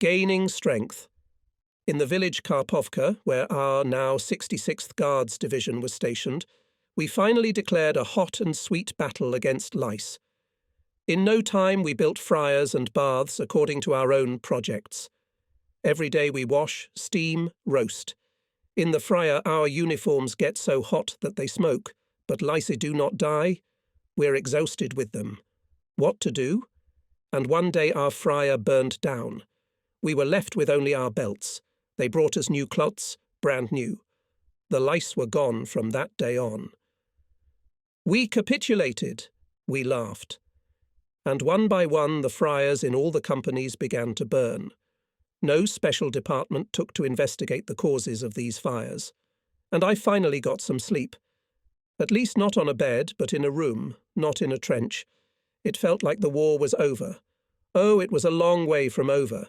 Gaining strength. In the village Karpovka, where our now 66th Guards Division was stationed, we finally declared a hot and sweet battle against lice. In no time we built fryers and baths according to our own projects. Every day we wash, steam, roast. In the fryer our uniforms get so hot that they smoke, but lice do not die. We're exhausted with them. What to do? And one day our fryer burned down. We were left with only our belts. They brought us new cloths, brand new. The lice were gone from that day on. We capitulated, we laughed. And one by one the fryers in all the companies began to burn. No special department took to investigate the causes of these fires. And I finally got some sleep. At least not on a bed, but in a room, not in a trench. It felt like the war was over. Oh, it was a long way from over.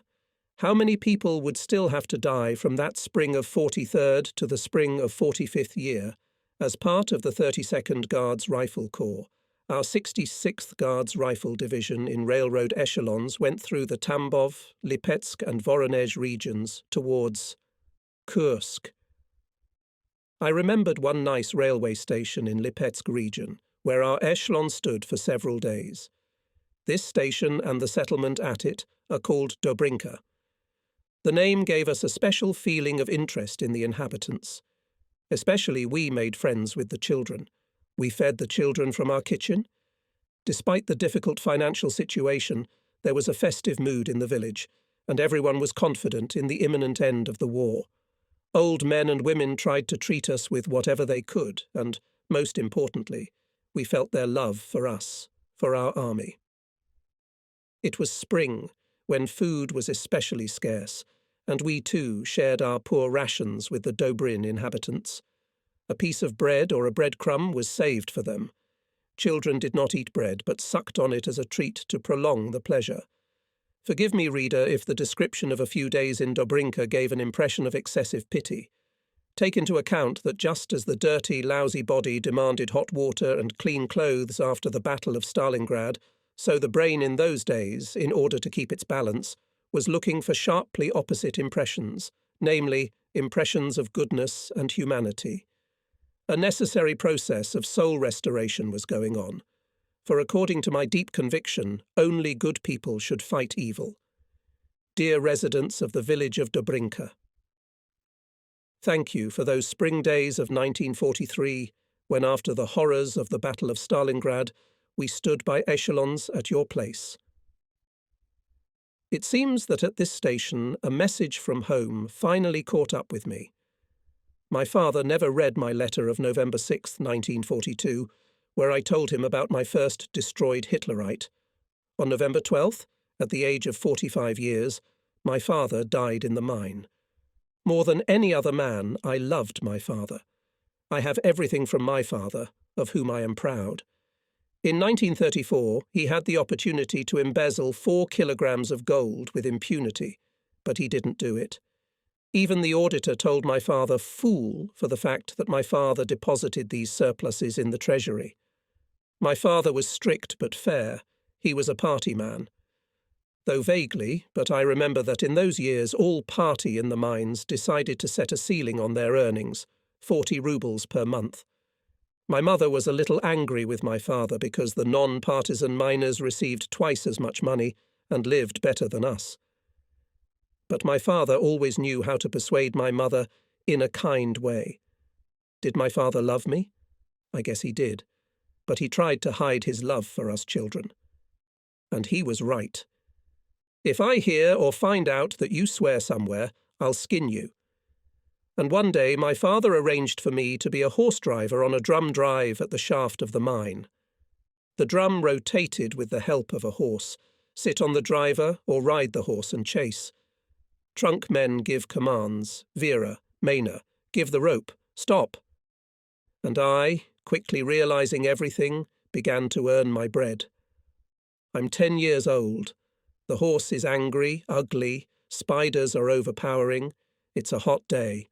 How many people would still have to die from that spring of 43rd to the spring of 45th year, as part of the 32nd Guards Rifle Corps? Our 66th Guards Rifle Division in railroad echelons went through the Tambov, Lipetsk and Voronezh regions towards Kursk. I remembered one nice railway station in Lipetsk region, where our echelon stood for several days. This station and the settlement at it are called Dobrinka. The name gave us a special feeling of interest in the inhabitants. Especially we made friends with the children. We fed the children from our kitchen. Despite the difficult financial situation, there was a festive mood in the village, and everyone was confident in the imminent end of the war. Old men and women tried to treat us with whatever they could, and, most importantly, we felt their love for us, for our army. It was spring, when food was especially scarce, and we too shared our poor rations with the Dobrin inhabitants. A piece of bread or a breadcrumb was saved for them. Children did not eat bread, but sucked on it as a treat to prolong the pleasure. Forgive me, reader, if the description of a few days in Dobrinka gave an impression of excessive pity. Take into account that just as the dirty, lousy body demanded hot water and clean clothes after the Battle of Stalingrad, so the brain in those days, in order to keep its balance, was looking for sharply opposite impressions, namely, impressions of goodness and humanity. A necessary process of soul restoration was going on, for according to my deep conviction, only good people should fight evil. Dear residents of the village of Dobrinka, thank you for those spring days of 1943, when after the horrors of the Battle of Stalingrad, we stood by echelons at your place. It seems that at this station a message from home finally caught up with me. My father never read my letter of November 6, 1942, where I told him about my first destroyed Hitlerite. On November 12th, at the age of 45 years, my father died in the mine. More than any other man, I loved my father. I have everything from my father, of whom I am proud. In 1934, he had the opportunity to embezzle 4 kilograms of gold with impunity, but he didn't do it. Even the auditor told my father fool for the fact that my father deposited these surpluses in the treasury. My father was strict but fair. He was a party man. Though vaguely, but I remember that in those years all party in the mines decided to set a ceiling on their earnings, 40 rubles per month. My mother was a little angry with my father because the non-partisan miners received twice as much money and lived better than us. But my father always knew how to persuade my mother in a kind way. Did my father love me? I guess he did. But he tried to hide his love for us children. And he was right. If I hear or find out that you swear somewhere, I'll skin you. And one day my father arranged for me to be a horse driver on a drum drive at the shaft of the mine. The drum rotated with the help of a horse, sit on the driver or ride the horse and chase. Trunk men give commands, Vera, Maina, give the rope, stop. And I, quickly realizing everything, began to earn my bread. I'm 10 years old. The horse is angry, ugly, spiders are overpowering. It's a hot day.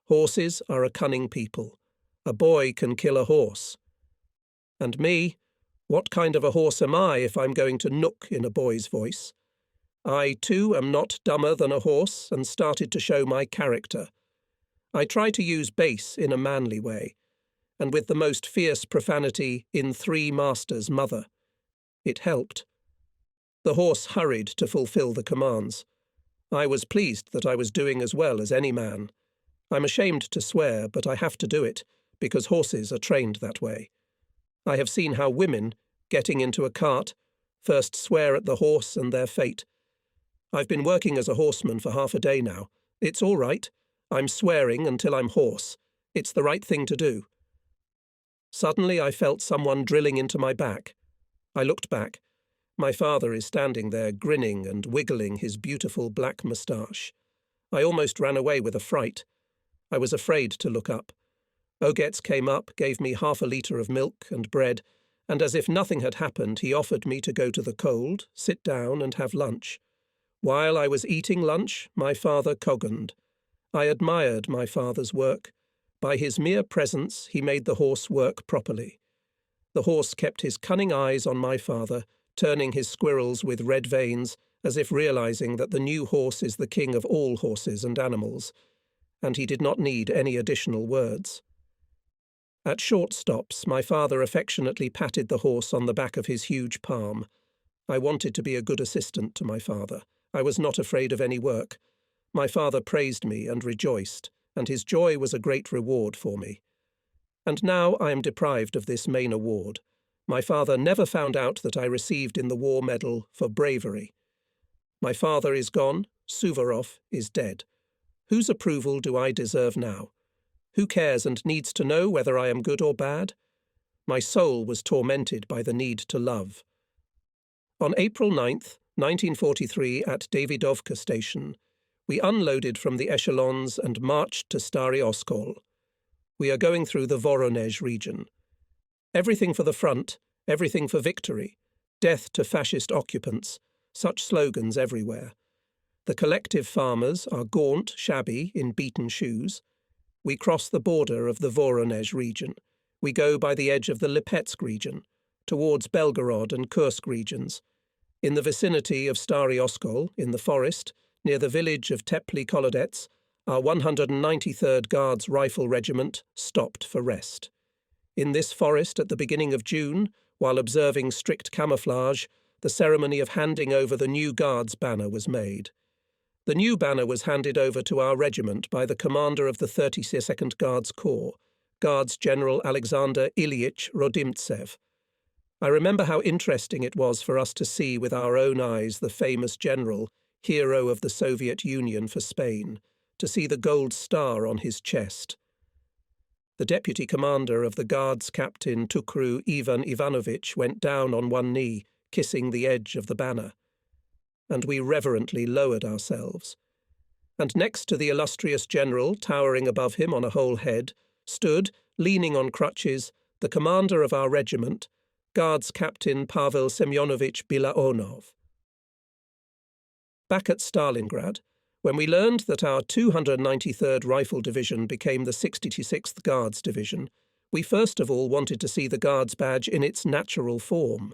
Horses are a cunning people. A boy can kill a horse. And me, what kind of a horse am I if I'm going to nook in a boy's voice? I, too, am not dumber than a horse, and started to show my character. I try to use bass in a manly way, and with the most fierce profanity in Three Masters' mother. It helped. The horse hurried to fulfill the commands. I was pleased that I was doing as well as any man. I'm ashamed to swear, but I have to do it, because horses are trained that way. I have seen how women, getting into a cart, first swear at the horse and their fate. I've been working as a horseman for half a day now. It's all right. I'm swearing until I'm hoarse. It's the right thing to do. Suddenly I felt someone drilling into my back. I looked back. My father is standing there, grinning and wiggling his beautiful black moustache. I almost ran away with a fright. I was afraid to look up. Ogetz came up, gave me half a litre of milk and bread, and as if nothing had happened, he offered me to go to the cold, sit down and have lunch. While I was eating lunch, my father coggoned. I admired my father's work. By his mere presence, he made the horse work properly. The horse kept his cunning eyes on my father, turning his squirrels with red veins, as if realizing that the new horse is the king of all horses and animals, and he did not need any additional words. At short stops, my father affectionately patted the horse on the back of his huge palm. I wanted to be a good assistant to my father. I was not afraid of any work. My father praised me and rejoiced, and his joy was a great reward for me. And now I am deprived of this main award. My father never found out that I received in the War Medal for bravery. My father is gone, Suvorov is dead. Whose approval do I deserve now? Who cares and needs to know whether I am good or bad? My soul was tormented by the need to love. On April 9th, 1943, at Davidovka Station, we unloaded from the echelons and marched to Stary Oskol. We are going through the Voronezh region. Everything for the front, everything for victory, death to fascist occupants, such slogans everywhere. The collective farmers are gaunt, shabby, in beaten shoes. We cross the border of the Voronezh region. We go by the edge of the Lipetsk region, towards Belgorod and Kursk regions. In the vicinity of Stary Oskol, in the forest, near the village of Teply Kolodets, our 193rd Guards Rifle Regiment stopped for rest. In this forest at the beginning of June, while observing strict camouflage, the ceremony of handing over the new Guards banner was made. The new banner was handed over to our regiment by the commander of the 32nd Guards Corps, Guards General Alexander Ilyich Rodimtsev. I remember how interesting it was for us to see with our own eyes the famous general, hero of the Soviet Union for Spain, to see the gold star on his chest. The deputy commander of the Guards Captain Tukru Ivan Ivanovich went down on one knee, kissing the edge of the banner. And we reverently lowered ourselves. And next to the illustrious general, towering above him on a whole head, stood, leaning on crutches, the commander of our regiment, Guards Captain Pavel Semyonovich Bilaonov. Back at Stalingrad, when we learned that our 293rd Rifle Division became the 66th Guards Division, we first of all wanted to see the Guards badge in its natural form.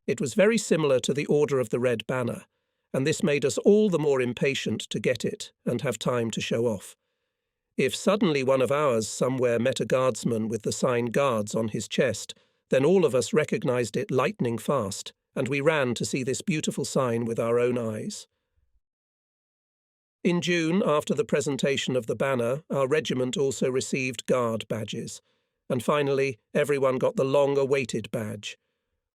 It was very similar to the Order of the Red Banner, and this made us all the more impatient to get it and have time to show off. If suddenly one of ours somewhere met a guardsman with the sign Guards on his chest, then all of us recognized it lightning fast, and we ran to see this beautiful sign with our own eyes. In June, after the presentation of the banner, our regiment also received Guard badges, and finally everyone got the long-awaited badge.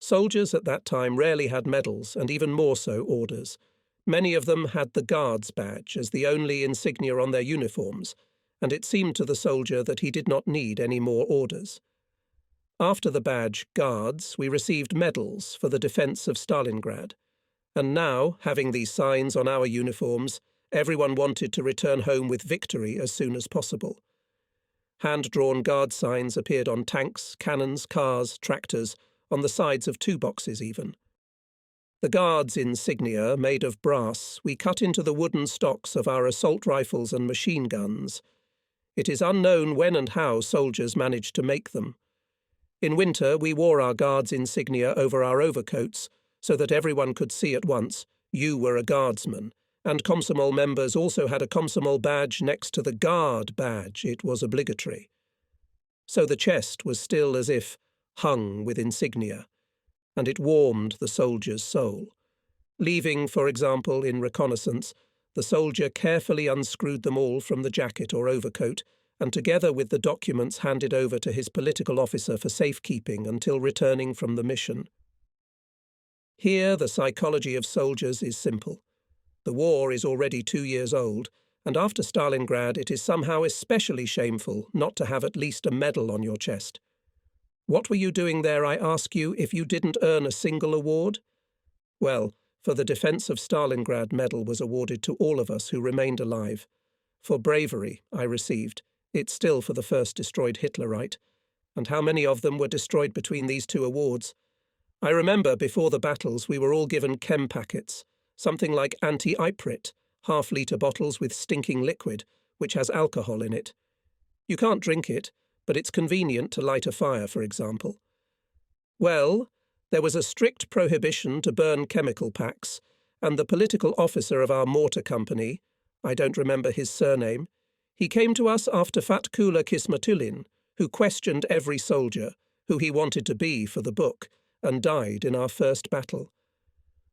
Soldiers at that time rarely had medals, and even more so orders. Many of them had the Guards badge as the only insignia on their uniforms, and it seemed to the soldier that he did not need any more orders. After the badge Guards, we received medals for the defence of Stalingrad, and now, having these signs on our uniforms, everyone wanted to return home with victory as soon as possible. Hand-drawn Guard signs appeared on tanks, cannons, cars, tractors, on the sides of toolboxes even. The Guards' insignia, made of brass, we cut into the wooden stocks of our assault rifles and machine guns. It is unknown when and how soldiers managed to make them. In winter, we wore our Guards' insignia over our overcoats, so that everyone could see at once, You were a guardsman, and Komsomol members also had a Komsomol badge next to the guard badge. It was obligatory. So the chest was still as if hung with insignia, and it warmed the soldier's soul. Leaving, for example, in reconnaissance, the soldier carefully unscrewed them all from the jacket or overcoat, and together with the documents handed over to his political officer for safekeeping until returning from the mission. Here the psychology of soldiers is simple. The war is already 2 years old, and after Stalingrad it is somehow especially shameful not to have at least a medal on your chest. What were you doing there, I ask you, if you didn't earn a single award? Well, for the defence of Stalingrad medal was awarded to all of us who remained alive. For bravery, I received. It's still for the first destroyed Hitlerite. And how many of them were destroyed between these 2 awards? I remember before the battles we were all given chem packets, something like anti-yprit, half-litre bottles with stinking liquid, which has alcohol in it. You can't drink it, but it's convenient to light a fire, for example. Well, there was a strict prohibition to burn chemical packs, and the political officer of our mortar company, I don't remember his surname, he came to us after Fatkula Kismatulin, who questioned every soldier, who he wanted to be for the book, and died in our first battle.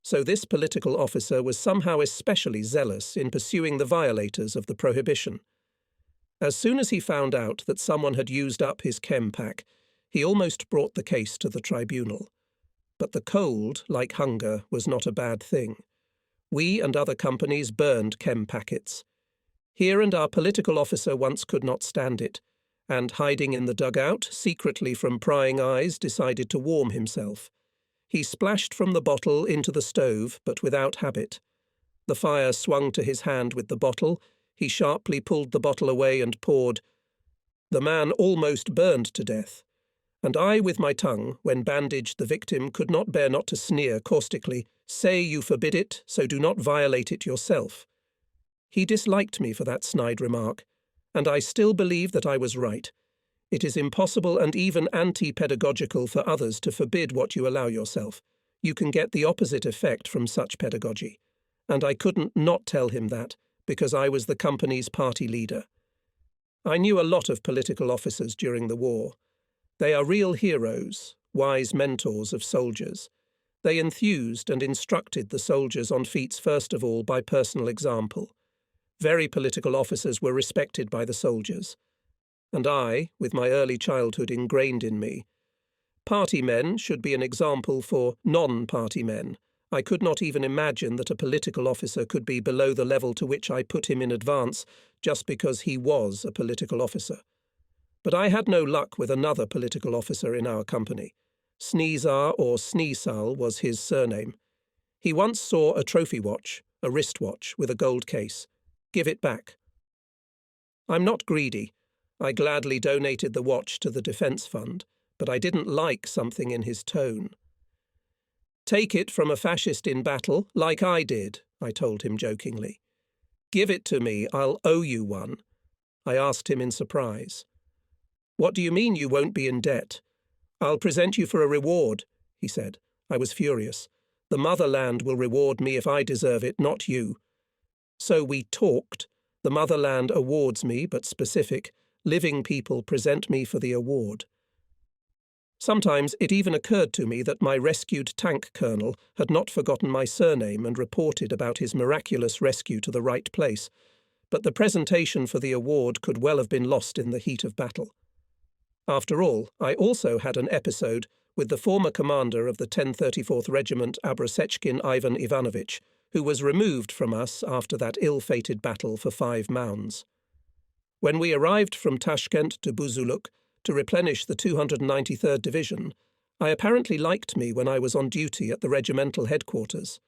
So this political officer was somehow especially zealous in pursuing the violators of the prohibition. As soon as he found out that someone had used up his chem pack, he almost brought the case to the tribunal. But the cold, like hunger, was not a bad thing. We and other companies burned chem packets. Here and our political officer once could not stand it, and hiding in the dugout, secretly from prying eyes, decided to warm himself. He splashed from the bottle into the stove, but without habit. The fire swung to his hand with the bottle. He sharply pulled the bottle away and poured. The man almost burned to death. And I, with my tongue, when bandaged the victim, could not bear not to sneer caustically, "Say you forbid it, so do not violate it yourself." He disliked me for that snide remark, and I still believe that I was right. It is impossible and even anti-pedagogical for others to forbid what you allow yourself. You can get the opposite effect from such pedagogy. And I couldn't not tell him that, because I was the company's party leader. I knew a lot of political officers during the war. They are real heroes, wise mentors of soldiers. They enthused and instructed the soldiers on feats first of all by personal example. Very political officers were respected by the soldiers. And I, with my early childhood ingrained in me. Party men should be an example for non-party men. I could not even imagine that a political officer could be below the level to which I put him in advance just because he was a political officer. But I had no luck with another political officer in our company. Sneezar or Sneesal was his surname. He once saw a trophy watch, a wristwatch with a gold case. Give it back. I'm not greedy. I gladly donated the watch to the defence fund, but I didn't like something in his tone. Take it from a fascist in battle, like I did, I told him jokingly. Give it to me, I'll owe you one. I asked him in surprise. What do you mean you won't be in debt? I'll present you for a reward, he said. I was furious. The motherland will reward me if I deserve it, not you. So we talked. The motherland awards me, but specific. Living people present me for the award. Sometimes it even occurred to me that my rescued tank colonel had not forgotten my surname and reported about his miraculous rescue to the right place, but the presentation for the award could well have been lost in the heat of battle. After all, I also had an episode with the former commander of the 1034th Regiment, Abrasechkin Ivan Ivanovich, who was removed from us after that ill-fated battle for 5 mounds. When we arrived from Tashkent to Buzuluk to replenish the 293rd Division, I apparently liked me when I was on duty at the regimental headquarters.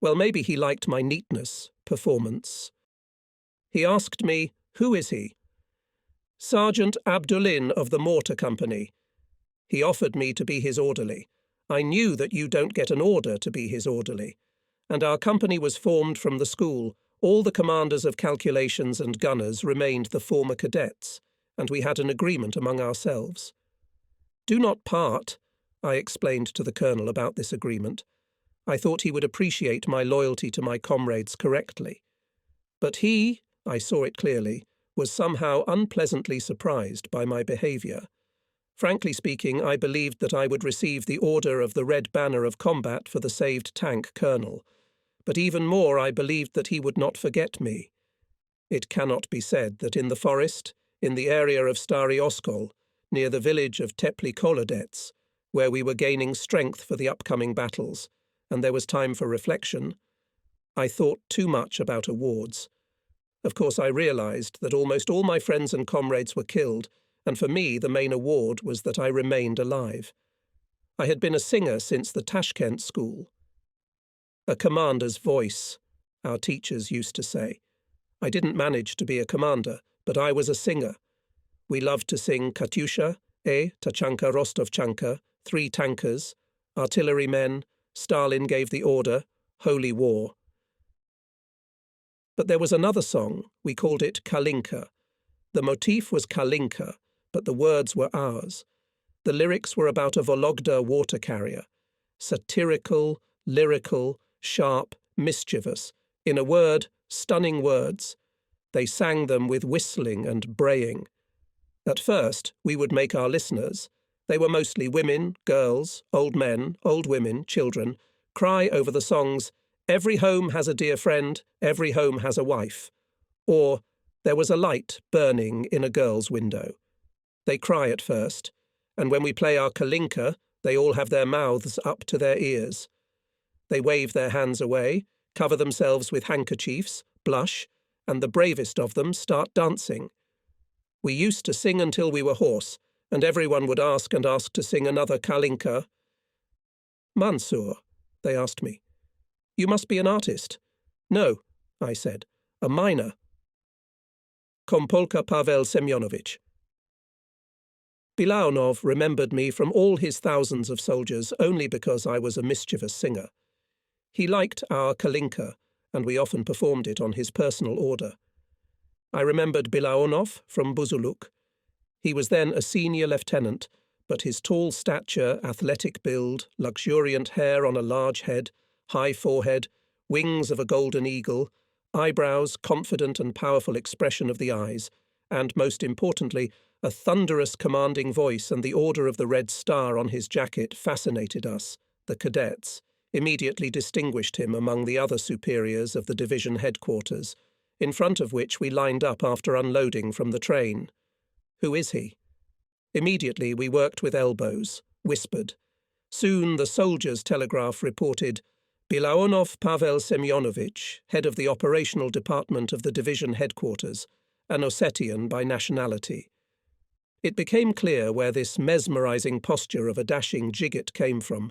Well, maybe he liked my neatness, performance. He asked me, "Who is he?" "Sergeant Abdulin of the Mortar Company." He offered me to be his orderly. I knew that you don't get an order to be his orderly. And our company was formed from the school. All the commanders of calculations and gunners remained the former cadets, and we had an agreement among ourselves. "Do not part," I explained to the colonel about this agreement. I thought he would appreciate my loyalty to my comrades correctly. But he, I saw it clearly, was somehow unpleasantly surprised by my behaviour. Frankly speaking, I believed that I would receive the Order of the Red Banner of Combat for the saved tank colonel. But even more, I believed that he would not forget me. It cannot be said that in the forest, in the area of Stary Oskol, near the village of Tepli Kolodets, where we were gaining strength for the upcoming battles, and there was time for reflection, I thought too much about awards. Of course, I realized that almost all my friends and comrades were killed, and for me the main award was that I remained alive. I had been a singer since the Tashkent school. A commander's voice, our teachers used to say. I didn't manage to be a commander, but I was a singer. We loved to sing Katyusha, Tachanka Rostovchanka, 3 tankers, artillerymen, Stalin gave the order, Holy War. But there was another song, we called it Kalinka. The motif was Kalinka, but the words were ours. The lyrics were about a Vologda water carrier, satirical, lyrical, sharp, mischievous, in a word, stunning words. They sang them with whistling and braying. At first, we would make our listeners, they were mostly women, girls, old men, old women, children, cry over the songs, "Every home has a dear friend, every home has a wife," or "There was a light burning in a girl's window." They cry at first, and when we play our Kalinka, they all have their mouths up to their ears. They wave their hands away, cover themselves with handkerchiefs, blush, and the bravest of them start dancing. We used to sing until we were hoarse, and everyone would ask and ask to sing another Kalinka. "Mansur," they asked me, "you must be an artist." "No," I said, "a miner." Kompolka Pavel Semyonovich. Bilaonov remembered me from all his thousands of soldiers only because I was a mischievous singer. He liked our Kalinka, and we often performed it on his personal order. I remembered Bilaonov from Buzuluk. He was then a senior lieutenant, but his tall stature, athletic build, luxuriant hair on a large head, high forehead, wings of a golden eagle, eyebrows, confident and powerful expression of the eyes, and, most importantly, a thunderous commanding voice and the Order of the Red Star on his jacket fascinated us, the cadets, immediately distinguished him among the other superiors of the division headquarters, in front of which we lined up after unloading from the train. "Who is he?" Immediately we worked with elbows, whispered. Soon the soldiers' telegraph reported, "Bilaonov Pavel Semyonovich, head of the operational department of the division headquarters, an Ossetian by nationality." It became clear where this mesmerizing posture of a dashing jigget came from.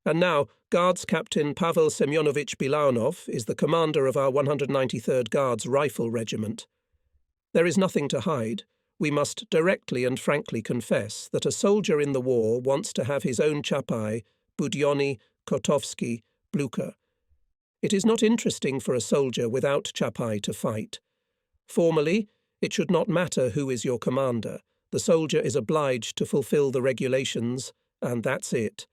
And now, Guards Captain Pavel Semyonovich Bilaonov is the commander of our 193rd Guards Rifle Regiment. There is nothing to hide. We must directly and frankly confess that a soldier in the war wants to have his own Chapai, Budyonny, Kotovsky, Blucher. It is not interesting for a soldier without Chapai to fight. Formally, it should not matter who is your commander. The soldier is obliged to fulfill the regulations, and that's it.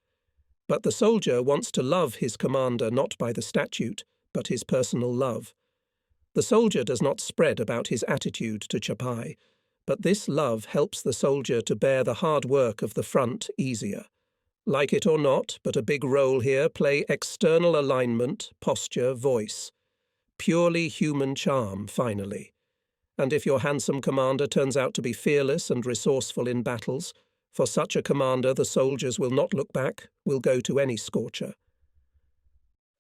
But the soldier wants to love his commander not by the statute, but his personal love. The soldier does not spread about his attitude to Chapai, but this love helps the soldier to bear the hard work of the front easier. Like it or not, but a big role here play external alignment, posture, voice. Purely human charm, finally. And if your handsome commander turns out to be fearless and resourceful in battles, for such a commander the soldiers will not look back, will go to any scorcher.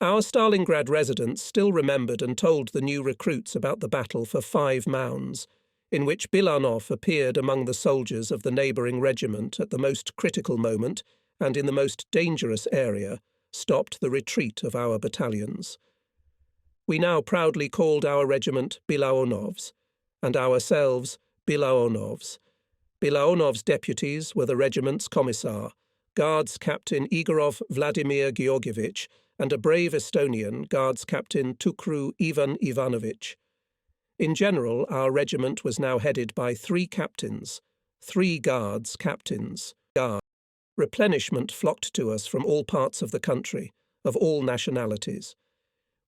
Our Stalingrad residents still remembered and told the new recruits about the battle for 5 Mounds, in which Bilanov appeared among the soldiers of the neighbouring regiment at the most critical moment and in the most dangerous area, stopped the retreat of our battalions. We now proudly called our regiment Bilaonovs, and ourselves Bilaonovs. Bilaonov's deputies were the regiment's commissar, Guards Captain Igorov Vladimir Georgievich, and a brave Estonian, Guards Captain Tukru Ivan Ivanovich. In general, our regiment was now headed by 3 captains, 3 guards captains. Replenishment flocked to us from all parts of the country, of all nationalities.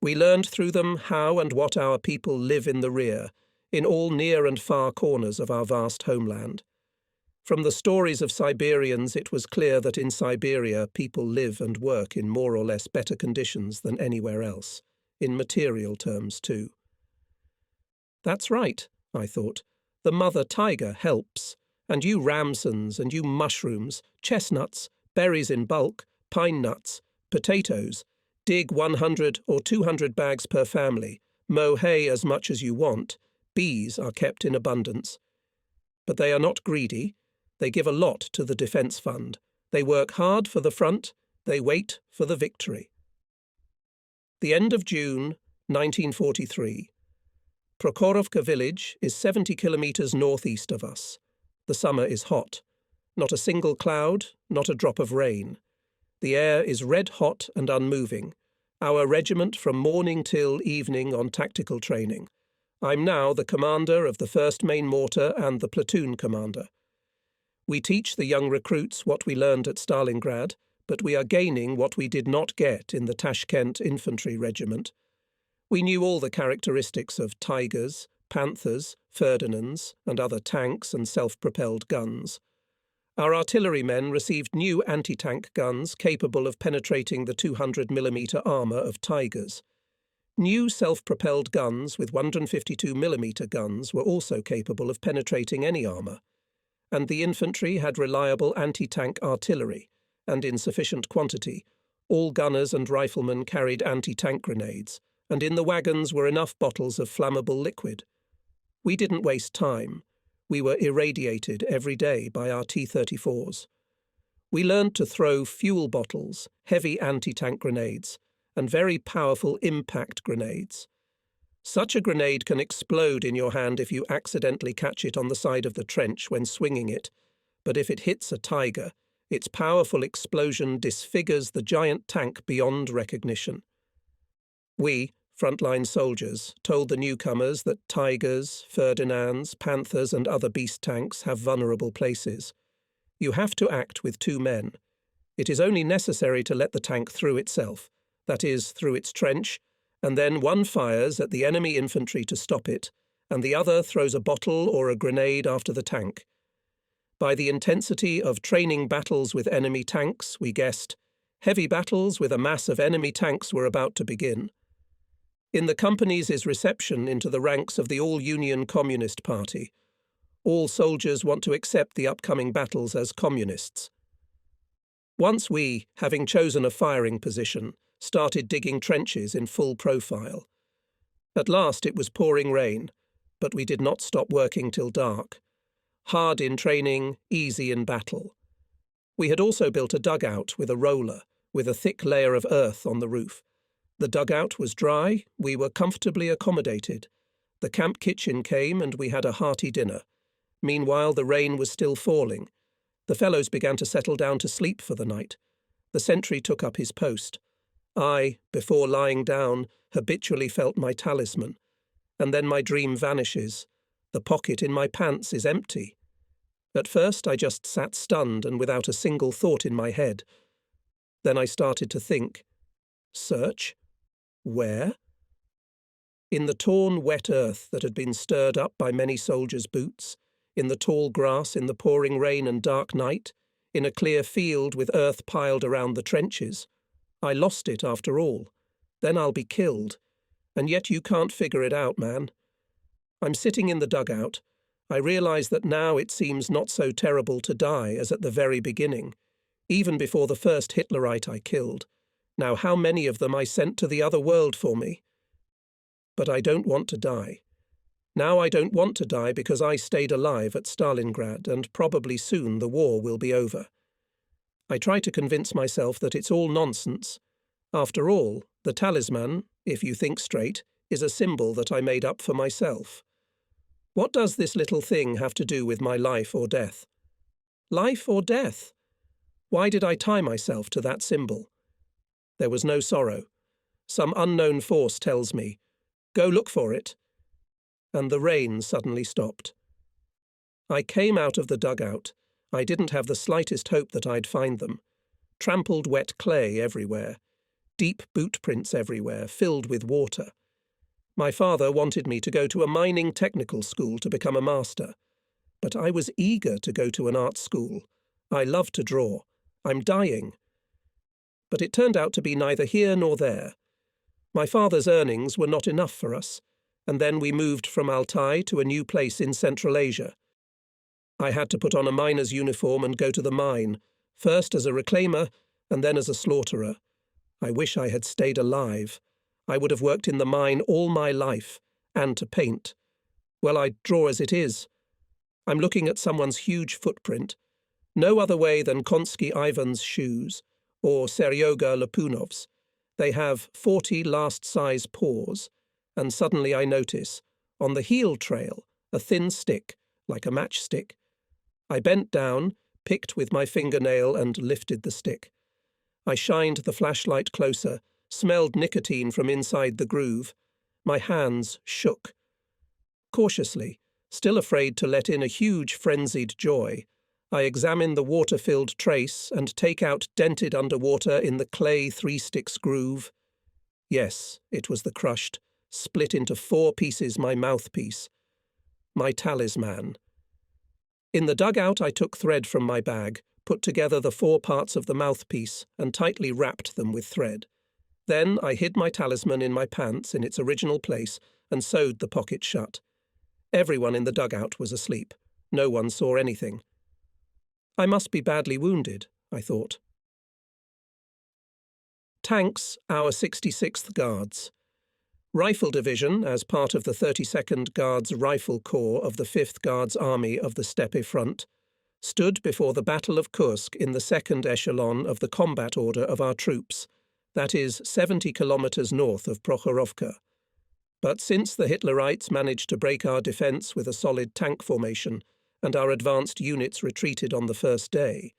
We learned through them how and what our people live in the rear, in all near and far corners of our vast homeland. From the stories of Siberians, it was clear that in Siberia people live and work in more or less better conditions than anywhere else, in material terms too. That's right, I thought. The mother tiger helps, and you ramsons and you mushrooms, chestnuts, berries in bulk, pine nuts, potatoes, dig 100 or 200 bags per family, mow hay as much as you want, bees are kept in abundance. But they are not greedy. They give a lot to the defence fund. They work hard for the front. They wait for the victory. The end of June, 1943. Prokhorovka village is 70 kilometres northeast of us. The summer is hot. Not a single cloud, not a drop of rain. The air is red hot and unmoving. Our regiment from morning till evening on tactical training. I'm now the commander of the 1st Main Mortar and the platoon commander. We teach the young recruits what we learned at Stalingrad, but we are gaining what we did not get in the Tashkent Infantry Regiment. We knew all the characteristics of Tigers, Panthers, Ferdinands, and other tanks and self-propelled guns. Our artillerymen received new anti-tank guns capable of penetrating the 200mm armour of Tigers. New self-propelled guns with 152mm guns were also capable of penetrating any armour. And the infantry had reliable anti-tank artillery, and in sufficient quantity. All gunners and riflemen carried anti-tank grenades, and in the wagons were enough bottles of flammable liquid. We didn't waste time. We were irradiated every day by our T-34s. We learned to throw fuel bottles, heavy anti-tank grenades, and very powerful impact grenades. Such a grenade can explode in your hand if you accidentally catch it on the side of the trench when swinging it, but if it hits a Tiger, its powerful explosion disfigures the giant tank beyond recognition. We, frontline soldiers, told the newcomers that Tigers, Ferdinands, Panthers and other beast tanks have vulnerable places. You have to act with 2 men. It is only necessary to let the tank through itself, that is, through its trench, and then one fires at the enemy infantry to stop it, and the other throws a bottle or a grenade after the tank. By the intensity of training battles with enemy tanks, we guessed, heavy battles with a mass of enemy tanks were about to begin. In the companies' reception into the ranks of the All-Union Communist Party, all soldiers want to accept the upcoming battles as communists. Once we, having chosen a firing position, started digging trenches in full profile. At last it was pouring rain, but we did not stop working till dark. Hard in training, easy in battle. We had also built a dugout with a roller, with a thick layer of earth on the roof. The dugout was dry, we were comfortably accommodated. The camp kitchen came and we had a hearty dinner. Meanwhile the rain was still falling. The fellows began to settle down to sleep for the night. The sentry took up his post. I, before lying down, habitually felt my talisman, and then my dream vanishes. The pocket in my pants is empty. At first I just sat stunned and without a single thought in my head. Then I started to think. Search? Where? In the torn, wet earth that had been stirred up by many soldiers' boots, in the tall grass in the pouring rain and dark night, in a clear field with earth piled around the trenches. I lost it after all. Then I'll be killed. And yet you can't figure it out, man. I'm sitting in the dugout. I realise that now it seems not so terrible to die as at the very beginning, even before the first Hitlerite I killed. Now how many of them I sent to the other world for me? But I don't want to die. Now I don't want to die because I stayed alive at Stalingrad, and probably soon the war will be over. I try to convince myself that it's all nonsense. After all, the talisman, if you think straight, is a symbol that I made up for myself. What does this little thing have to do with my life or death? Life or death? Why did I tie myself to that symbol? There was no sorrow. Some unknown force tells me, "Go look for it." And the rain suddenly stopped. I came out of the dugout. I didn't have the slightest hope that I'd find them. Trampled wet clay everywhere. deep boot prints everywhere, filled with water. My father wanted me to go to a mining technical school to become a master. But I was eager to go to an art school. I love to draw. I'm dying. But it turned out to be neither here nor there. My father's earnings were not enough for us, and then we moved from Altai to a new place in Central Asia. I had to put on a miner's uniform and go to the mine, first as a reclaimer and then as a slaughterer. I wish I had stayed alive. I would have worked in the mine all my life, and to paint. Well, I draw as it is. I'm looking at someone's huge footprint. No other way than Konsky Ivan's shoes, or Seryoga Lapunov's. They have 40 last-size paws, and suddenly I notice, on the heel trail, a thin stick, like a matchstick. I bent down, picked with my fingernail, and lifted the stick. I shined the flashlight closer, smelled nicotine from inside the groove. My hands shook. Cautiously, still afraid to let in a huge frenzied joy, I examine the water-filled trace and take out dented underwater in the clay 3-sticks groove. Yes, it was the crushed, split into 4 pieces my mouthpiece. My talisman. In the dugout I took thread from my bag, put together the 4 parts of the mouthpiece and tightly wrapped them with thread. Then I hid my talisman in my pants in its original place and sewed the pocket shut. Everyone in the dugout was asleep. No one saw anything. I must be badly wounded, I thought. Tanks, our 66th Guards. Rifle Division, as part of the 32nd Guards Rifle Corps of the 5th Guards Army of the Steppe Front, stood before the Battle of Kusk in the second echelon of the combat order of our troops, that is 70 kilometres north of Prokhorovka. But since the Hitlerites managed to break our defence with a solid tank formation, and our advanced units retreated on the first day,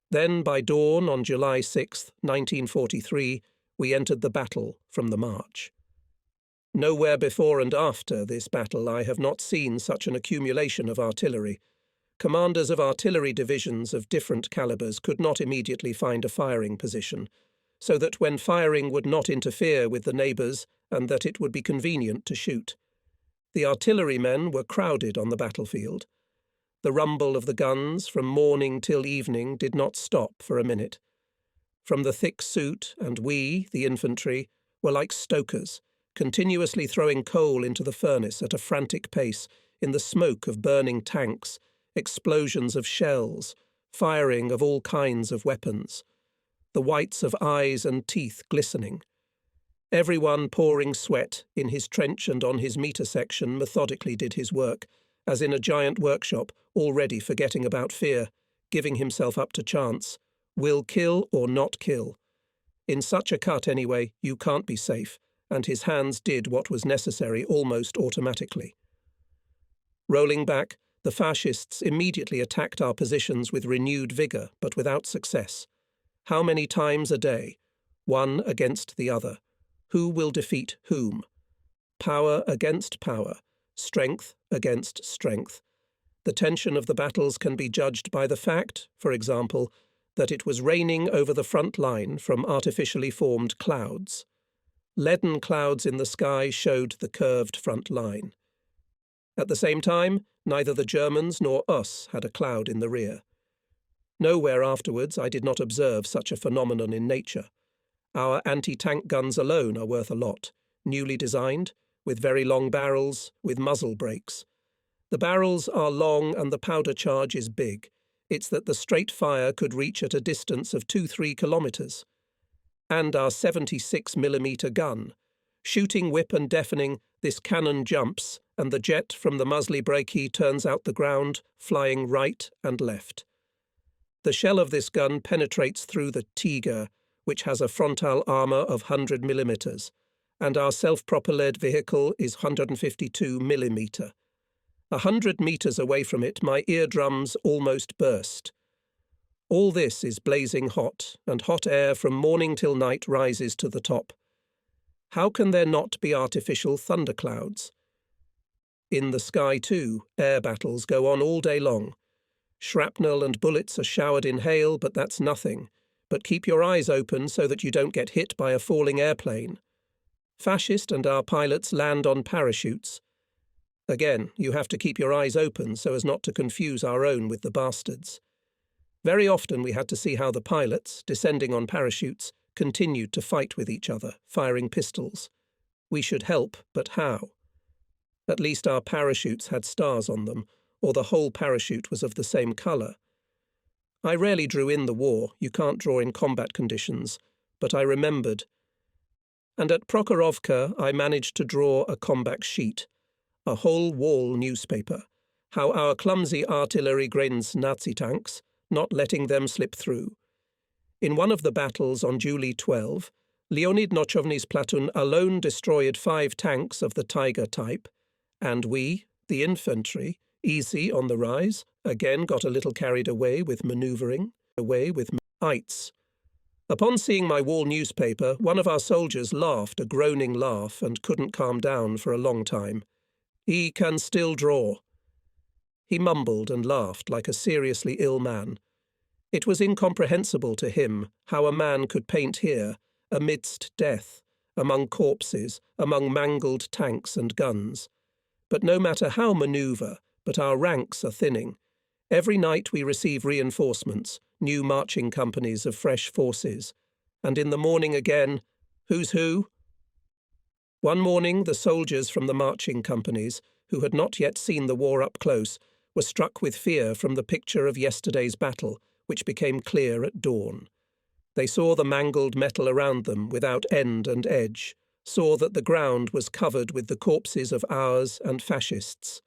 then by dawn on July 6, 1943, we entered the battle from the march. Nowhere before and after this battle I have not seen such an accumulation of artillery. Commanders of artillery divisions of different calibers could not immediately find a firing position, so that when firing would not interfere with the neighbours and that it would be convenient to shoot. The artillerymen were crowded on the battlefield. The rumble of the guns from morning till evening did not stop for a minute. From the thick soot, and we, the infantry, were like stokers, continuously throwing coal into the furnace at a frantic pace in the smoke of burning tanks, explosions of shells, firing of all kinds of weapons, the whites of eyes and teeth glistening. Everyone pouring sweat in his trench and on his meter section methodically did his work, as in a giant workshop, already forgetting about fear, giving himself up to chance, will kill or not kill. In such a cut, anyway, you can't be safe, and his hands did what was necessary almost automatically. Rolling back, the fascists immediately attacked our positions with renewed vigour, but without success. How many times a day? One against the other. Who will defeat whom? Power against power, strength against strength. The tension of the battles can be judged by the fact, for example, that it was raining over the front line from artificially formed clouds. Leaden clouds in the sky showed the curved front line. At the same time, neither the Germans nor us had a cloud in the rear. Nowhere afterwards I did not observe such a phenomenon in nature. Our anti-tank guns alone are worth a lot, newly designed, with very long barrels, with muzzle brakes. The barrels are long and the powder charge is big. It's that the straight fire could reach at a distance of 2-3 kilometres. And our 76mm gun. Shooting whip and deafening, this cannon jumps, and the jet from the muzzle brake turns out the ground, flying right and left. The shell of this gun penetrates through the Tiger, which has a frontal armour of 100mm, and our self-propelled vehicle is 152mm. 100 metres away from it, my eardrums almost burst. All this is blazing hot, and hot air from morning till night rises to the top. How can there not be artificial thunderclouds? In the sky, too, air battles go on all day long. Shrapnel and bullets are showered in hail, but that's nothing, but keep your eyes open so that you don't get hit by a falling airplane. Fascist and our pilots land on parachutes. Again, you have to keep your eyes open so as not to confuse our own with the bastards. Very often we had to see how the pilots, descending on parachutes, continued to fight with each other, firing pistols. We should help, but how? At least our parachutes had stars on them, or the whole parachute was of the same colour. I rarely drew in the war, you can't draw in combat conditions, but I remembered. And at Prokhorovka I managed to draw a combat sheet, a whole wall newspaper, how our clumsy artillery grazed Nazi tanks, not letting them slip through. In one of the battles on July 12, Leonid Nochovny's platoon alone destroyed 5 tanks of the Tiger type, and we, the infantry, easy on the rise, again got a little carried away with manoeuvring, ites. Upon seeing my wall newspaper, one of our soldiers laughed a groaning laugh and couldn't calm down for a long time. He can still draw. He mumbled and laughed like a seriously ill man. It was incomprehensible to him how a man could paint here, amidst death, among corpses, among mangled tanks and guns. But no matter how manoeuvre, but our ranks are thinning. Every night we receive reinforcements, new marching companies of fresh forces. And in the morning again, who's who? One morning the soldiers from the marching companies, who had not yet seen the war up close, were struck with fear from the picture of yesterday's battle, which became clear at dawn. They saw the mangled metal around them without end and edge, saw that the ground was covered with the corpses of ours and fascists.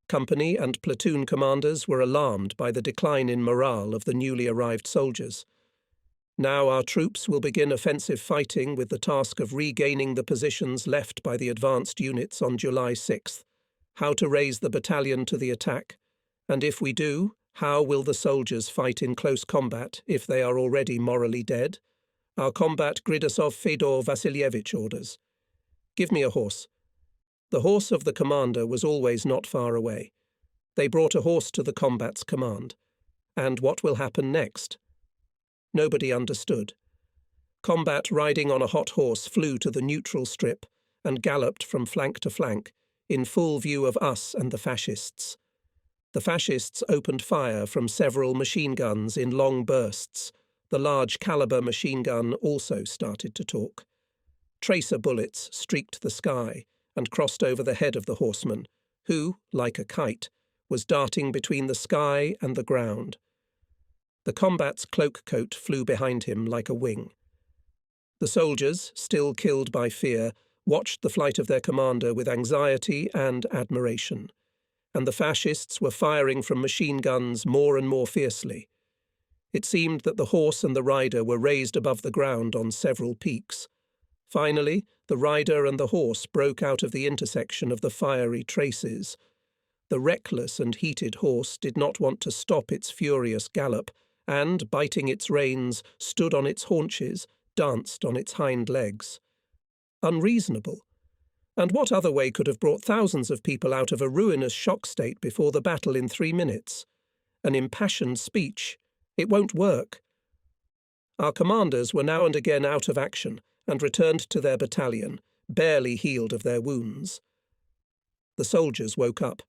Company and platoon commanders were alarmed by the decline in morale of the newly arrived soldiers. Now our troops will begin offensive fighting with the task of regaining the positions left by the advanced units on July 6th. How to raise the battalion to the attack, and if we do, how will the soldiers fight in close combat if they are already morally dead? Our combat Gridasov Fedor Vasilievich orders. Give me a horse. The horse of the commander was always not far away. They brought a horse to the combat's command. And what will happen next? Nobody understood. Combat riding on a hot horse flew to the neutral strip and galloped from flank to flank, in full view of us and the fascists. The fascists opened fire from several machine guns in long bursts. The large-caliber machine gun also started to talk. Tracer bullets streaked the sky and crossed over the head of the horseman, who, like a kite, was darting between the sky and the ground. The combat's cloak coat flew behind him like a wing. The soldiers, still killed by fear, watched the flight of their commander with anxiety and admiration, and the fascists were firing from machine guns more and more fiercely. It seemed that the horse and the rider were raised above the ground on several peaks. Finally, the rider and the horse broke out of the intersection of the fiery traces. The reckless and heated horse did not want to stop its furious gallop, and, biting its reins, stood on its haunches, danced on its hind legs. Unreasonable. And what other way could have brought thousands of people out of a ruinous shock state before the battle in 3 minutes? An impassioned speech. It won't work. Our commanders were now and again out of action and returned to their battalion, barely healed of their wounds. The soldiers woke up.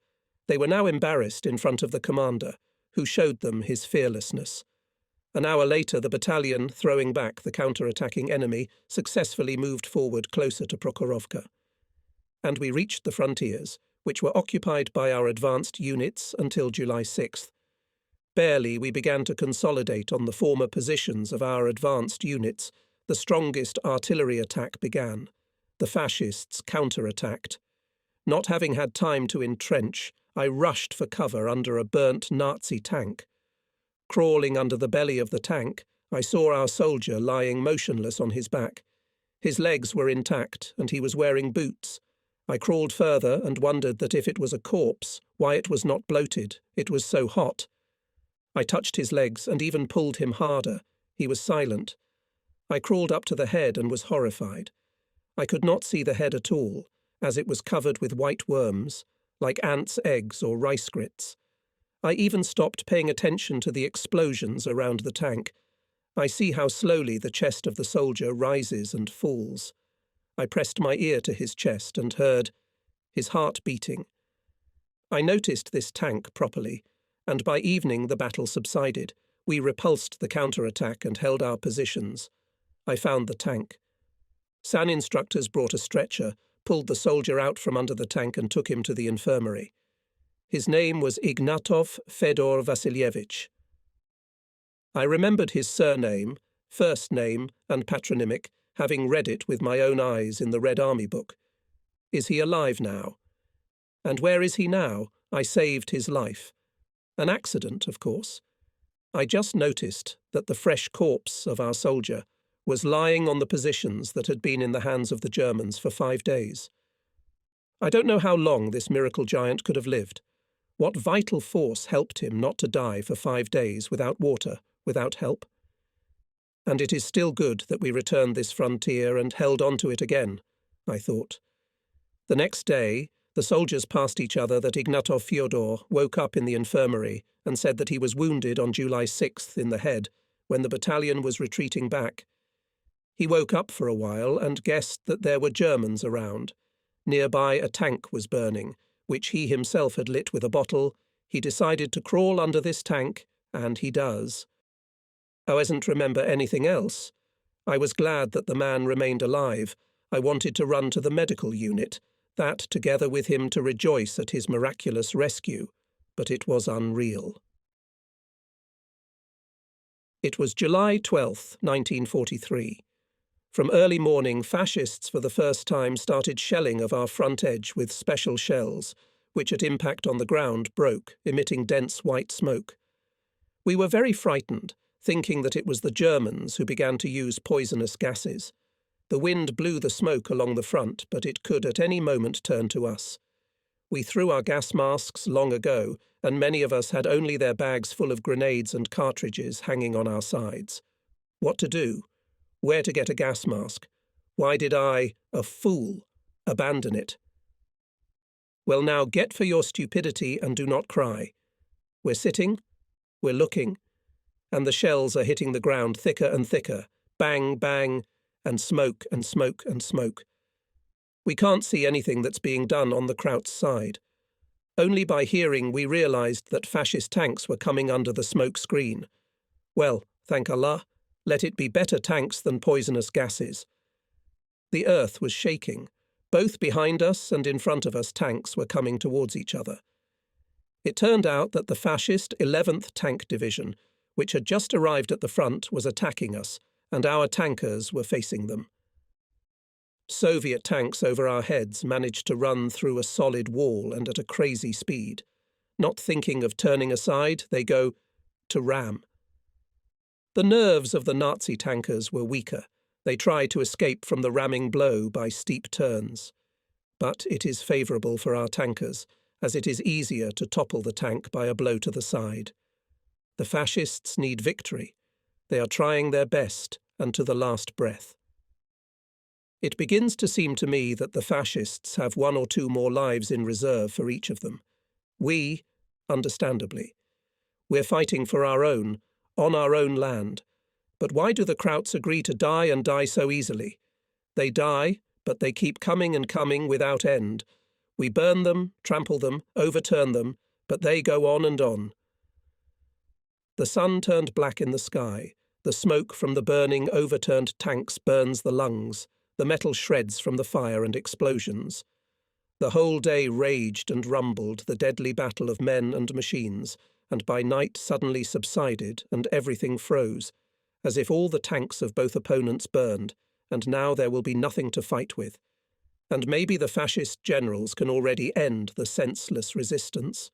They were now embarrassed in front of the commander, who showed them his fearlessness. An hour later, the battalion, throwing back the counter-attacking enemy, successfully moved forward closer to Prokhorovka. And we reached the frontiers, which were occupied by our advanced units until July 6th. Barely we began to consolidate on the former positions of our advanced units. The strongest artillery attack began. The fascists counter-attacked. Not having had time to entrench, I rushed for cover under a burnt Nazi tank. Crawling under the belly of the tank, I saw our soldier lying motionless on his back. His legs were intact, and he was wearing boots. I crawled further and wondered that if it was a corpse, why it was not bloated. It was so hot. I touched his legs and even pulled him harder. He was silent. I crawled up to the head and was horrified. I could not see the head at all, as it was covered with white worms, like ants' eggs or rice grits. I even stopped paying attention to the explosions around the tank. I see how slowly the chest of the soldier rises and falls. I pressed my ear to his chest and heard his heart beating. I noticed this tank properly, and by evening the battle subsided. We repulsed the counterattack and held our positions. I found the tank. SAN instructors brought a stretcher, pulled the soldier out from under the tank and took him to the infirmary. His name was Ignatov Fedor Vasilievich. I remembered his surname, first name, and patronymic, having read it with my own eyes in the Red Army book. Is he alive now? And where is he now? I saved his life. An accident, of course. I just noticed that the fresh corpse of our soldier was lying on the positions that had been in the hands of the Germans for 5 days. I don't know how long this miracle giant could have lived. What vital force helped him not to die for 5 days without water, without help? And it is still good that we returned this frontier and held on to it again, I thought. The next day, the soldiers passed each other that Ignatov Fyodor woke up in the infirmary and said that he was wounded on July 6th in the head when the battalion was retreating back. He woke up for a while and guessed that there were Germans around. Nearby a tank was burning, which he himself had lit with a bottle. He decided to crawl under this tank, and he does. I wasn't remember anything else. I was glad that the man remained alive. I wanted to run to the medical unit, that together with him to rejoice at his miraculous rescue, but it was unreal. It was July 12th, 1943. From early morning, fascists for the first time started shelling of our front edge with special shells, which at impact on the ground broke, emitting dense white smoke. We were very frightened, thinking that it was the Germans who began to use poisonous gases. The wind blew the smoke along the front, but it could at any moment turn to us. We threw our gas masks long ago, and many of us had only their bags full of grenades and cartridges hanging on our sides. What to do? Where to get a gas mask? Why did I, a fool, abandon it? Well, now get for your stupidity and do not cry. We're sitting, we're looking, and the shells are hitting the ground thicker and thicker, bang, bang, and smoke and smoke and smoke. We can't see anything that's being done on the Kraut's side. Only by hearing we realized that fascist tanks were coming under the smoke screen. Well, thank Allah, let it be better tanks than poisonous gases. The earth was shaking. Both behind us and in front of us tanks were coming towards each other. It turned out that the fascist 11th Tank Division, which had just arrived at the front, was attacking us, and our tankers were facing them. Soviet tanks over our heads managed to run through a solid wall and at a crazy speed. Not thinking of turning aside, they go to ram. The nerves of the Nazi tankers were weaker. They try to escape from the ramming blow by steep turns. But it is favourable for our tankers, as it is easier to topple the tank by a blow to the side. The fascists need victory. They are trying their best, and to the last breath. It begins to seem to me that the fascists have 1 or 2 more lives in reserve for each of them. We, understandably. We're fighting for our own, on our own land. But why do the Krauts agree to die and die so easily? They die, but they keep coming and coming without end. We burn them, trample them, overturn them, but they go on and on. The sun turned black in the sky. The smoke from the burning, overturned tanks burns the lungs. The metal shreds from the fire and explosions. The whole day raged and rumbled the deadly battle of men and machines, and by night suddenly subsided and everything froze, as if all the tanks of both opponents burned, and now there will be nothing to fight with. And maybe the fascist generals can already end the senseless resistance.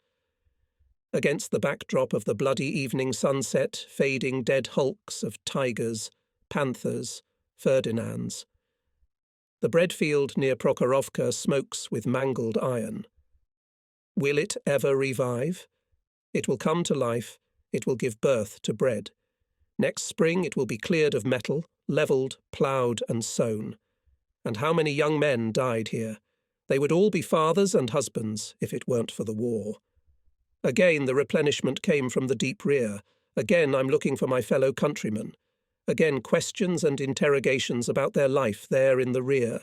Against the backdrop of the bloody evening sunset, fading dead hulks of tigers, panthers, Ferdinands. The breadfield near Prokhorovka smokes with mangled iron. Will it ever revive? It will come to life. It will give birth to bread. Next spring it will be cleared of metal, levelled, ploughed and sown. And how many young men died here? They would all be fathers and husbands if it weren't for the war. Again the replenishment came from the deep rear. Again I'm looking for my fellow countrymen. Again, questions and interrogations about their life there in the rear.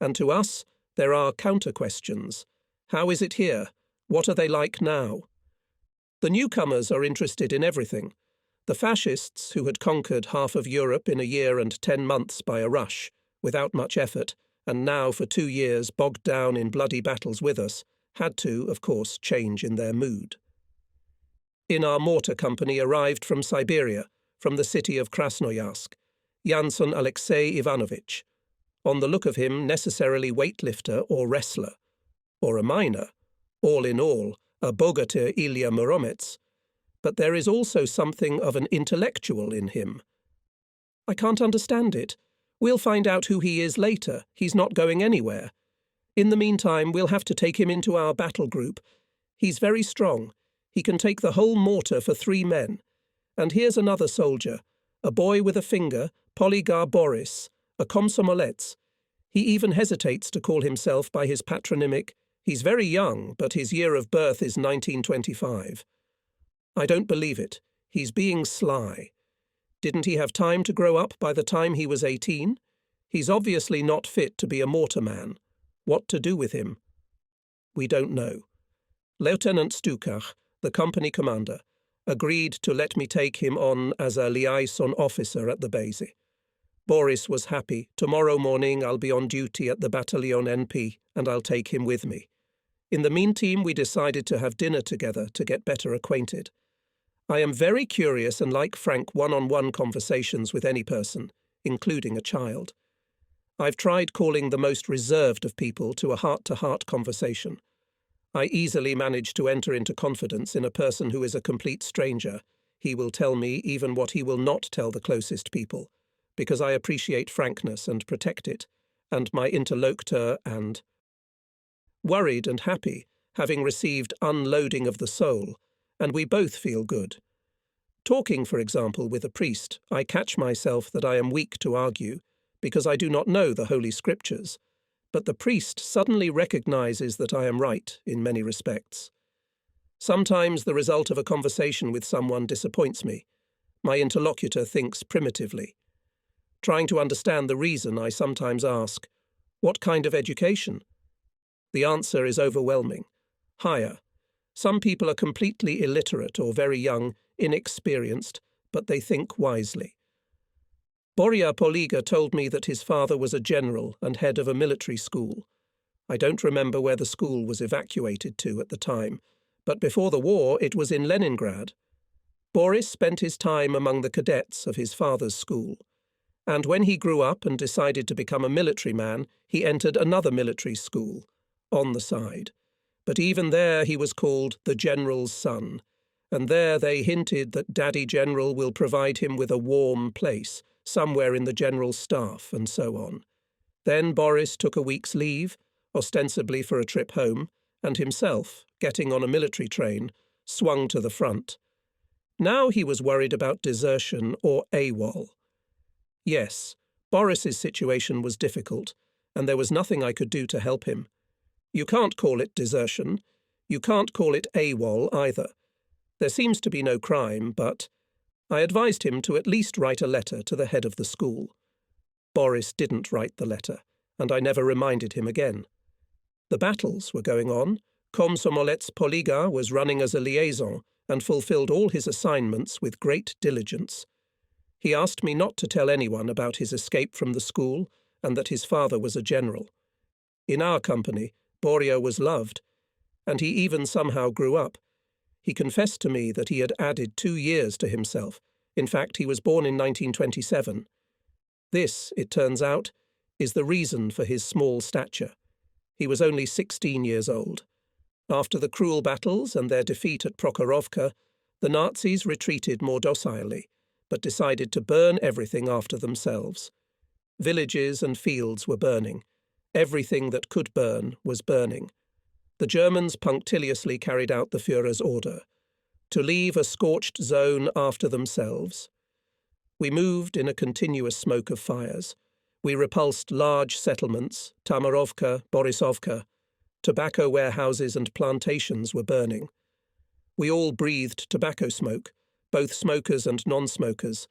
And to us, there are counter-questions. How is it here? What are they like now? The newcomers are interested in everything. The fascists, who had conquered half of Europe in a year and 10 months by a rush, without much effort, and now for 2 years bogged down in bloody battles with us, had to, of course, change in their mood. In our mortar company arrived from Siberia, from the city of Krasnoyarsk, Janson Alexei Ivanovich. On the look of him, necessarily weightlifter or wrestler, or a miner, all in all, a bogatyr Ilya Muromets. But there is also something of an intellectual in him. I can't understand it. We'll find out who he is later. He's not going anywhere. In the meantime, we'll have to take him into our battle group. He's very strong. He can take the whole mortar for 3 men. And here's another soldier, a boy with a finger, Polygar Boris, a komsomolets. He even hesitates to call himself by his patronymic. He's very young, but his year of birth is 1925. I don't believe it. He's being sly. Didn't he have time to grow up by the time he was 18? He's obviously not fit to be a mortar man. What to do with him? We don't know. Lieutenant Stukach, the company commander, agreed to let me take him on as a liaison officer at the base. Boris was happy. Tomorrow morning I'll be on duty at the Battalion NP, and I'll take him with me. In the meantime, we decided to have dinner together to get better acquainted. I am very curious and like frank one-on-one conversations with any person, including a child. I've tried calling the most reserved of people to a heart-to-heart conversation. I easily manage to enter into confidence in a person who is a complete stranger. He will tell me even what he will not tell the closest people, because I appreciate frankness and protect it, and my interlocutor and worried and happy, having received unloading of the soul, and we both feel good. Talking, for example, with a priest, I catch myself that I am weak to argue, because I do not know the Holy Scriptures, but the priest suddenly recognizes that I am right in many respects. Sometimes the result of a conversation with someone disappoints me. My interlocutor thinks primitively. Trying to understand the reason, I sometimes ask, what kind of education? The answer is overwhelming. Higher. Some people are completely illiterate or very young, inexperienced, but they think wisely. Boria Poliga told me that his father was a general and head of a military school. I don't remember where the school was evacuated to at the time, but before the war it was in Leningrad. Boris spent his time among the cadets of his father's school, and when he grew up and decided to become a military man, he entered another military school, on the side. But even there he was called the General's son, and there they hinted that Daddy General will provide him with a warm place, somewhere in the General's staff, and so on. Then Boris took a week's leave, ostensibly for a trip home, and himself, getting on a military train, swung to the front. Now he was worried about desertion or AWOL. Yes, Boris's situation was difficult, and there was nothing I could do to help him. You can't call it desertion. You can't call it AWOL either. There seems to be no crime, but I advised him to at least write a letter to the head of the school. Boris didn't write the letter, and I never reminded him again. The battles were going on. Komsomolets Poliga was running as a liaison and fulfilled all his assignments with great diligence. He asked me not to tell anyone about his escape from the school and that his father was a general. In our company, Boria was loved, and he even somehow grew up. He confessed to me that he had added 2 years to himself. In fact, he was born in 1927. This, it turns out, is the reason for his small stature. He was only 16 years old. After the cruel battles and their defeat at Prokhorovka, the Nazis retreated more docilely, but decided to burn everything after themselves. Villages and fields were burning. Everything that could burn was burning. The Germans punctiliously carried out the Führer's order, to leave a scorched zone after themselves. We moved in a continuous smoke of fires. We repulsed large settlements, Tamarovka, Borisovka. Tobacco warehouses and plantations were burning. We all breathed tobacco smoke, both smokers and non-smokers.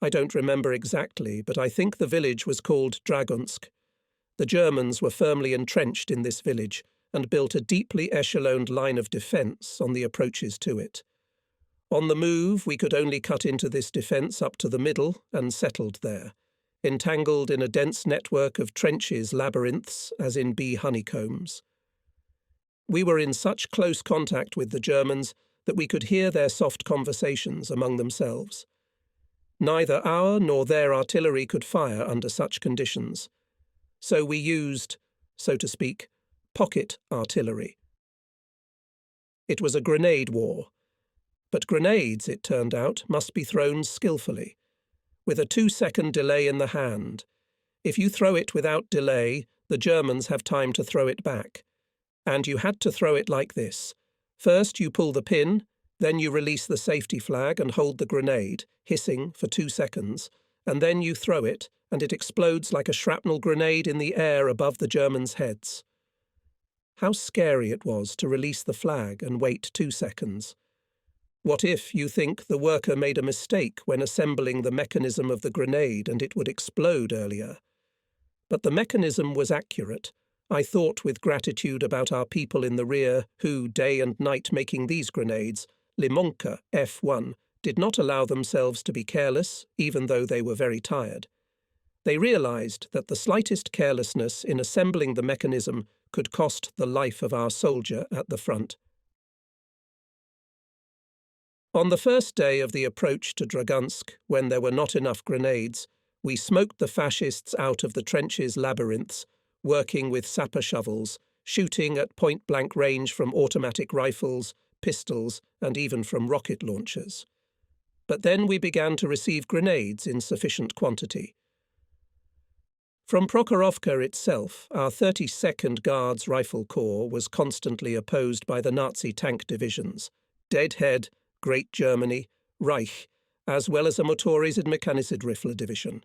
I don't remember exactly, but I think the village was called Dragunsk. The Germans were firmly entrenched in this village and built a deeply echeloned line of defence on the approaches to it. On the move, we could only cut into this defence up to the middle and settled there, entangled in a dense network of trenches labyrinths as in bee honeycombs. We were in such close contact with the Germans that we could hear their soft conversations among themselves. Neither our nor their artillery could fire under such conditions, so we used, so to speak, pocket artillery. It was a grenade war, but grenades, it turned out, must be thrown skillfully, with a 2-second delay in the hand. If you throw it without delay, the Germans have time to throw it back, and you had to throw it like this. First you pull the pin, then you release the safety flag and hold the grenade, hissing for 2 seconds, and then you throw it, and it explodes like a shrapnel grenade in the air above the Germans' heads. How scary it was to release the flag and wait 2 seconds. What if, you think, the worker made a mistake when assembling the mechanism of the grenade and it would explode earlier? But the mechanism was accurate. I thought with gratitude about our people in the rear who, day and night making these grenades, Limonka, F1, did not allow themselves to be careless, even though they were very tired. They realized that the slightest carelessness in assembling the mechanism could cost the life of our soldier at the front. On the first day of the approach to Dragunsk, when there were not enough grenades, we smoked the fascists out of the trenches' labyrinths, working with sapper shovels, shooting at point-blank range from automatic rifles, pistols, and even from rocket launchers. But then we began to receive grenades in sufficient quantity. From Prokhorovka itself, our 32nd Guards Rifle Corps was constantly opposed by the Nazi tank divisions, Deadhead, Great Germany, Reich, as well as a Motorised Mechanised Rifle Division.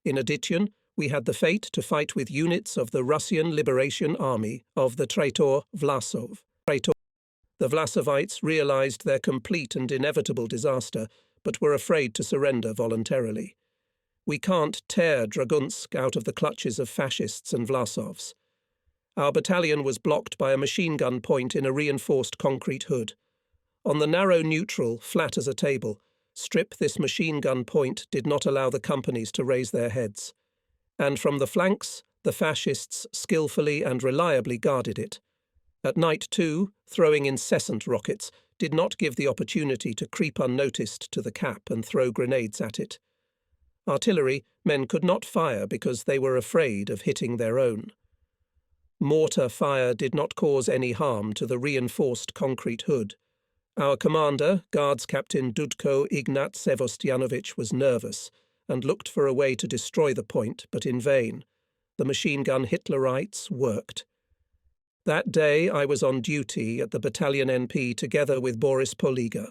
In addition, we had the fate to fight with units of the Russian Liberation Army of the traitor Vlasov. The Vlasovites realized their complete and inevitable disaster, but were afraid to surrender voluntarily. We can't tear Dragunsk out of the clutches of fascists and Vlasovs. Our battalion was blocked by a machine gun point in a reinforced concrete hood. On the narrow neutral, flat as a table, strip this machine gun point did not allow the companies to raise their heads. And from the flanks, the fascists skillfully and reliably guarded it. At night, too, throwing incessant rockets did not give the opportunity to creep unnoticed to the cap and throw grenades at it. Artillery, men could not fire because they were afraid of hitting their own. Mortar fire did not cause any harm to the reinforced concrete hood. Our commander, Guards Captain Dudko Ignat Sevostyanovich, was nervous and looked for a way to destroy the point, but in vain. The machine gun Hitlerites worked. That day I was on duty at the battalion NP together with Boris Poliga.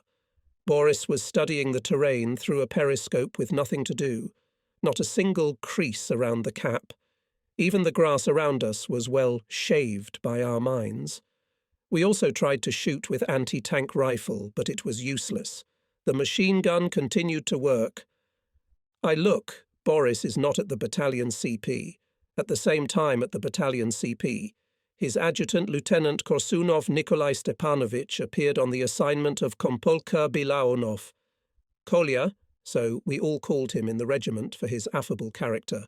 Boris was studying the terrain through a periscope with nothing to do, not a single crease around the cap. Even the grass around us was well shaved by our mines. We also tried to shoot with anti-tank rifle, but it was useless. The machine gun continued to work. I look, Boris is not at the battalion CP. At the same time at the battalion CP, his adjutant Lieutenant Korsunov Nikolai Stepanovich appeared on the assignment of Kompolka Bilaonov. Kolya, so we all called him in the regiment for his affable character,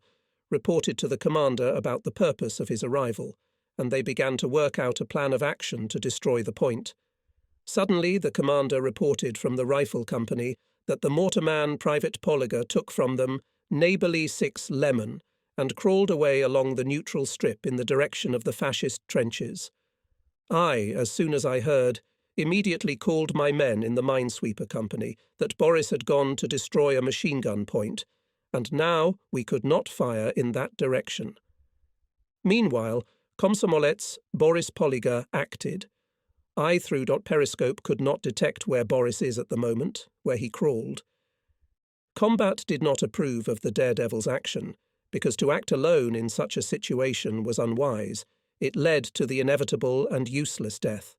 reported to the commander about the purpose of his arrival, and they began to work out a plan of action to destroy the point. Suddenly the commander reported from the rifle company that the mortarman Private Poliga took from them neighbourly 6 Lemon and crawled away along the neutral strip in the direction of the fascist trenches. I, as soon as I heard, immediately called my men in the minesweeper company that Boris had gone to destroy a machine gun point, and now we could not fire in that direction. Meanwhile, Komsomolets Boris Poliga acted. I, through periscope, could not detect where Boris is at the moment, where he crawled. Combat did not approve of the daredevil's action, because to act alone in such a situation was unwise. It led to the inevitable and useless death.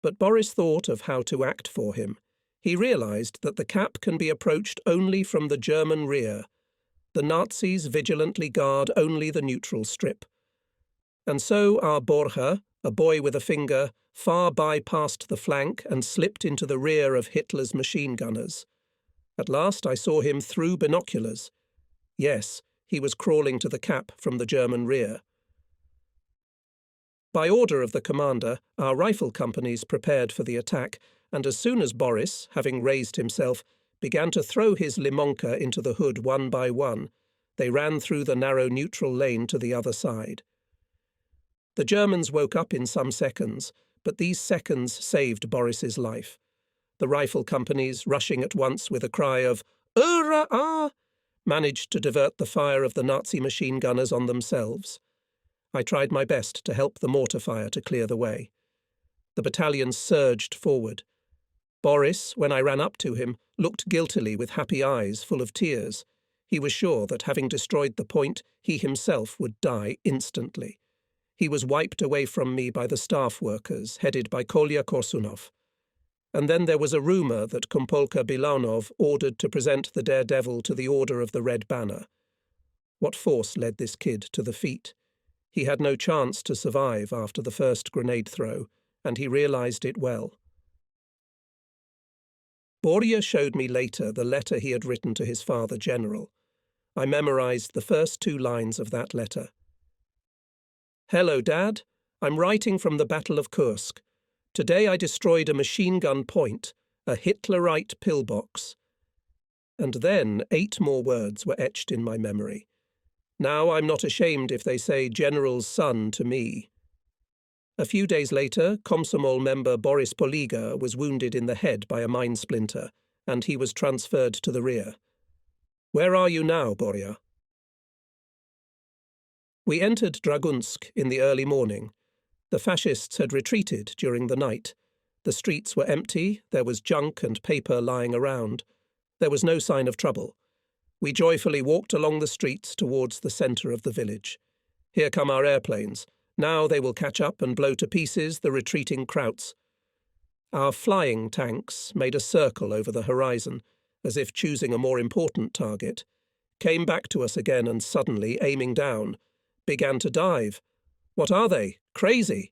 But Boris thought of how to act for him. He realized that the cap can be approached only from the German rear. The Nazis vigilantly guard only the neutral strip. And so our Borja, a boy with a finger, far bypassed the flank and slipped into the rear of Hitler's machine gunners. At last I saw him through binoculars. Yes, he was crawling to the cap from the German rear. By order of the commander, our rifle companies prepared for the attack, and as soon as Boris, having raised himself, began to throw his limonka into the hood one by one, they ran through the narrow neutral lane to the other side. The Germans woke up in some seconds, but these seconds saved Boris's life. The rifle companies, rushing at once with a cry of "Hurrah!" managed to divert the fire of the Nazi machine gunners on themselves. I tried my best to help the mortar fire to clear the way. The battalion surged forward. Boris, when I ran up to him, looked guiltily with happy eyes full of tears. He was sure that having destroyed the point, he himself would die instantly. He was wiped away from me by the staff workers, headed by Kolya Korsunov. And then there was a rumour that Kompolka Bilanov ordered to present the daredevil to the Order of the Red Banner. What force led this kid to the feet? He had no chance to survive after the first grenade throw, and he realized it well. Borja showed me later the letter he had written to his father general. I memorized the first 2 lines of that letter. "Hello, Dad. I'm writing from the Battle of Kursk. Today I destroyed a machine gun point, a Hitlerite pillbox." And then 8 more words were etched in my memory. Now I'm not ashamed if they say General's son to me. A few days later, Komsomol member Boris Poliga was wounded in the head by a mine splinter, and he was transferred to the rear. Where are you now, Borja? We entered Dragunsk in the early morning. The fascists had retreated during the night. The streets were empty, there was junk and paper lying around. There was no sign of trouble. We joyfully walked along the streets towards the centre of the village. Here come our airplanes. Now they will catch up and blow to pieces the retreating Krauts. Our flying tanks made a circle over the horizon, as if choosing a more important target, came back to us again and suddenly, aiming down, began to dive. What are they? Crazy!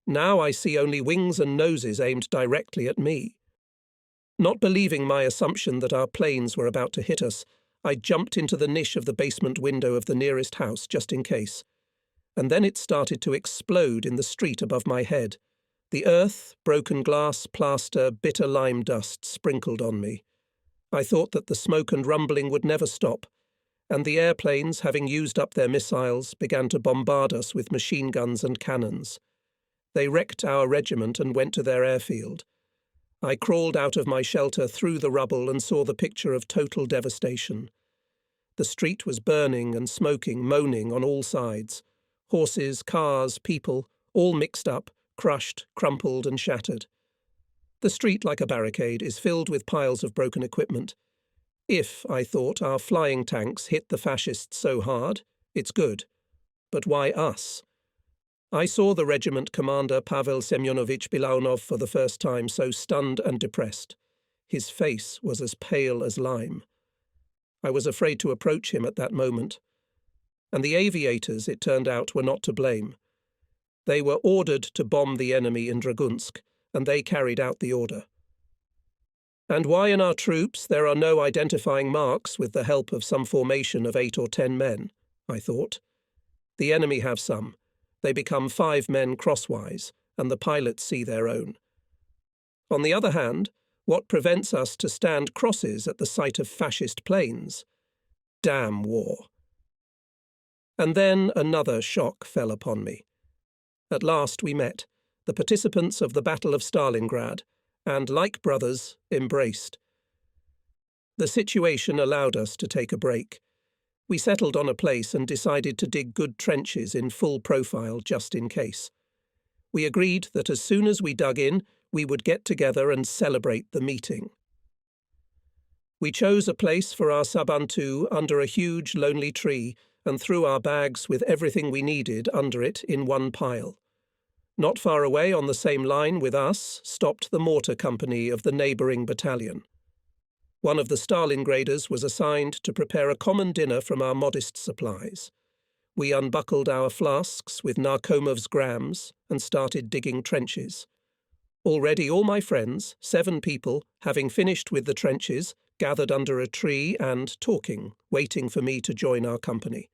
Now I see only wings and noses aimed directly at me. Not believing my assumption that our planes were about to hit us, I jumped into the niche of the basement window of the nearest house just in case. And then it started to explode in the street above my head. The earth, broken glass, plaster, bitter lime dust sprinkled on me. I thought that the smoke and rumbling would never stop, and the airplanes, having used up their missiles, began to bombard us with machine guns and cannons. They wrecked our regiment and went to their airfield. I crawled out of my shelter through the rubble and saw the picture of total devastation. The street was burning and smoking, moaning on all sides. Horses, cars, people, all mixed up, crushed, crumpled and shattered. The street, like a barricade, is filled with piles of broken equipment. If, I thought, our flying tanks hit the fascists so hard, it's good. But why us? I saw the regiment commander Pavel Semyonovich Bilaunov for the first time so stunned and depressed. His face was as pale as lime. I was afraid to approach him at that moment. And the aviators, it turned out, were not to blame. They were ordered to bomb the enemy in Dragunsk, and they carried out the order. And why in our troops there are no identifying marks with the help of some formation of 8 or 10 men, I thought. The enemy have some. They become 5 men crosswise, and the pilots see their own. On the other hand, what prevents us to stand crosses at the sight of fascist planes? Damn war. And then another shock fell upon me. At last we met, the participants of the Battle of Stalingrad, and, like brothers, embraced. The situation allowed us to take a break. We settled on a place and decided to dig good trenches in full profile just in case. We agreed that as soon as we dug in, we would get together and celebrate the meeting. We chose a place for our Sabantu under a huge lonely tree and threw our bags with everything we needed under it in one pile. Not far away on the same line with us stopped the mortar company of the neighbouring battalion. One of the Stalingraders was assigned to prepare a common dinner from our modest supplies. We unbuckled our flasks with Narkomov's grams and started digging trenches. Already all my friends, 7 people, having finished with the trenches, gathered under a tree and talking, waiting for me to join our company.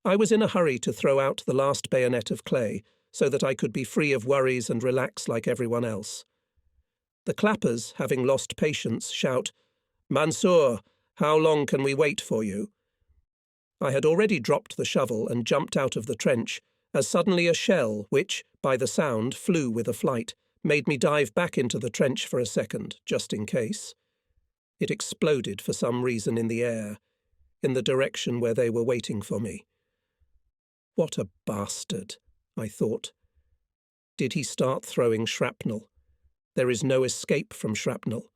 I was in a hurry to throw out the last bayonet of clay, so that I could be free of worries and relax like everyone else. The clappers, having lost patience, shout, "Mansour, how long can we wait for you?" I had already dropped the shovel and jumped out of the trench, as suddenly a shell, which, by the sound, flew with a flight, made me dive back into the trench for a second, just in case. It exploded for some reason in the air, in the direction where they were waiting for me. What a bastard, I thought. Did he start throwing shrapnel? There is no escape from shrapnel.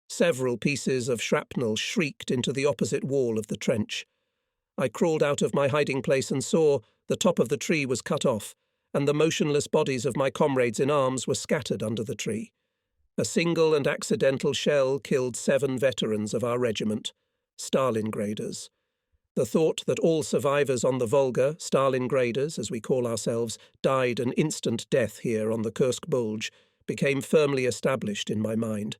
Several pieces of shrapnel shrieked into the opposite wall of the trench. I crawled out of my hiding place and saw the top of the tree was cut off, and the motionless bodies of my comrades in arms were scattered under the tree. A single and accidental shell killed 7 veterans of our regiment, Stalingraders. The thought that all survivors on the Volga, Stalingraders, as we call ourselves, died an instant death here on the Kursk Bulge became firmly established in my mind.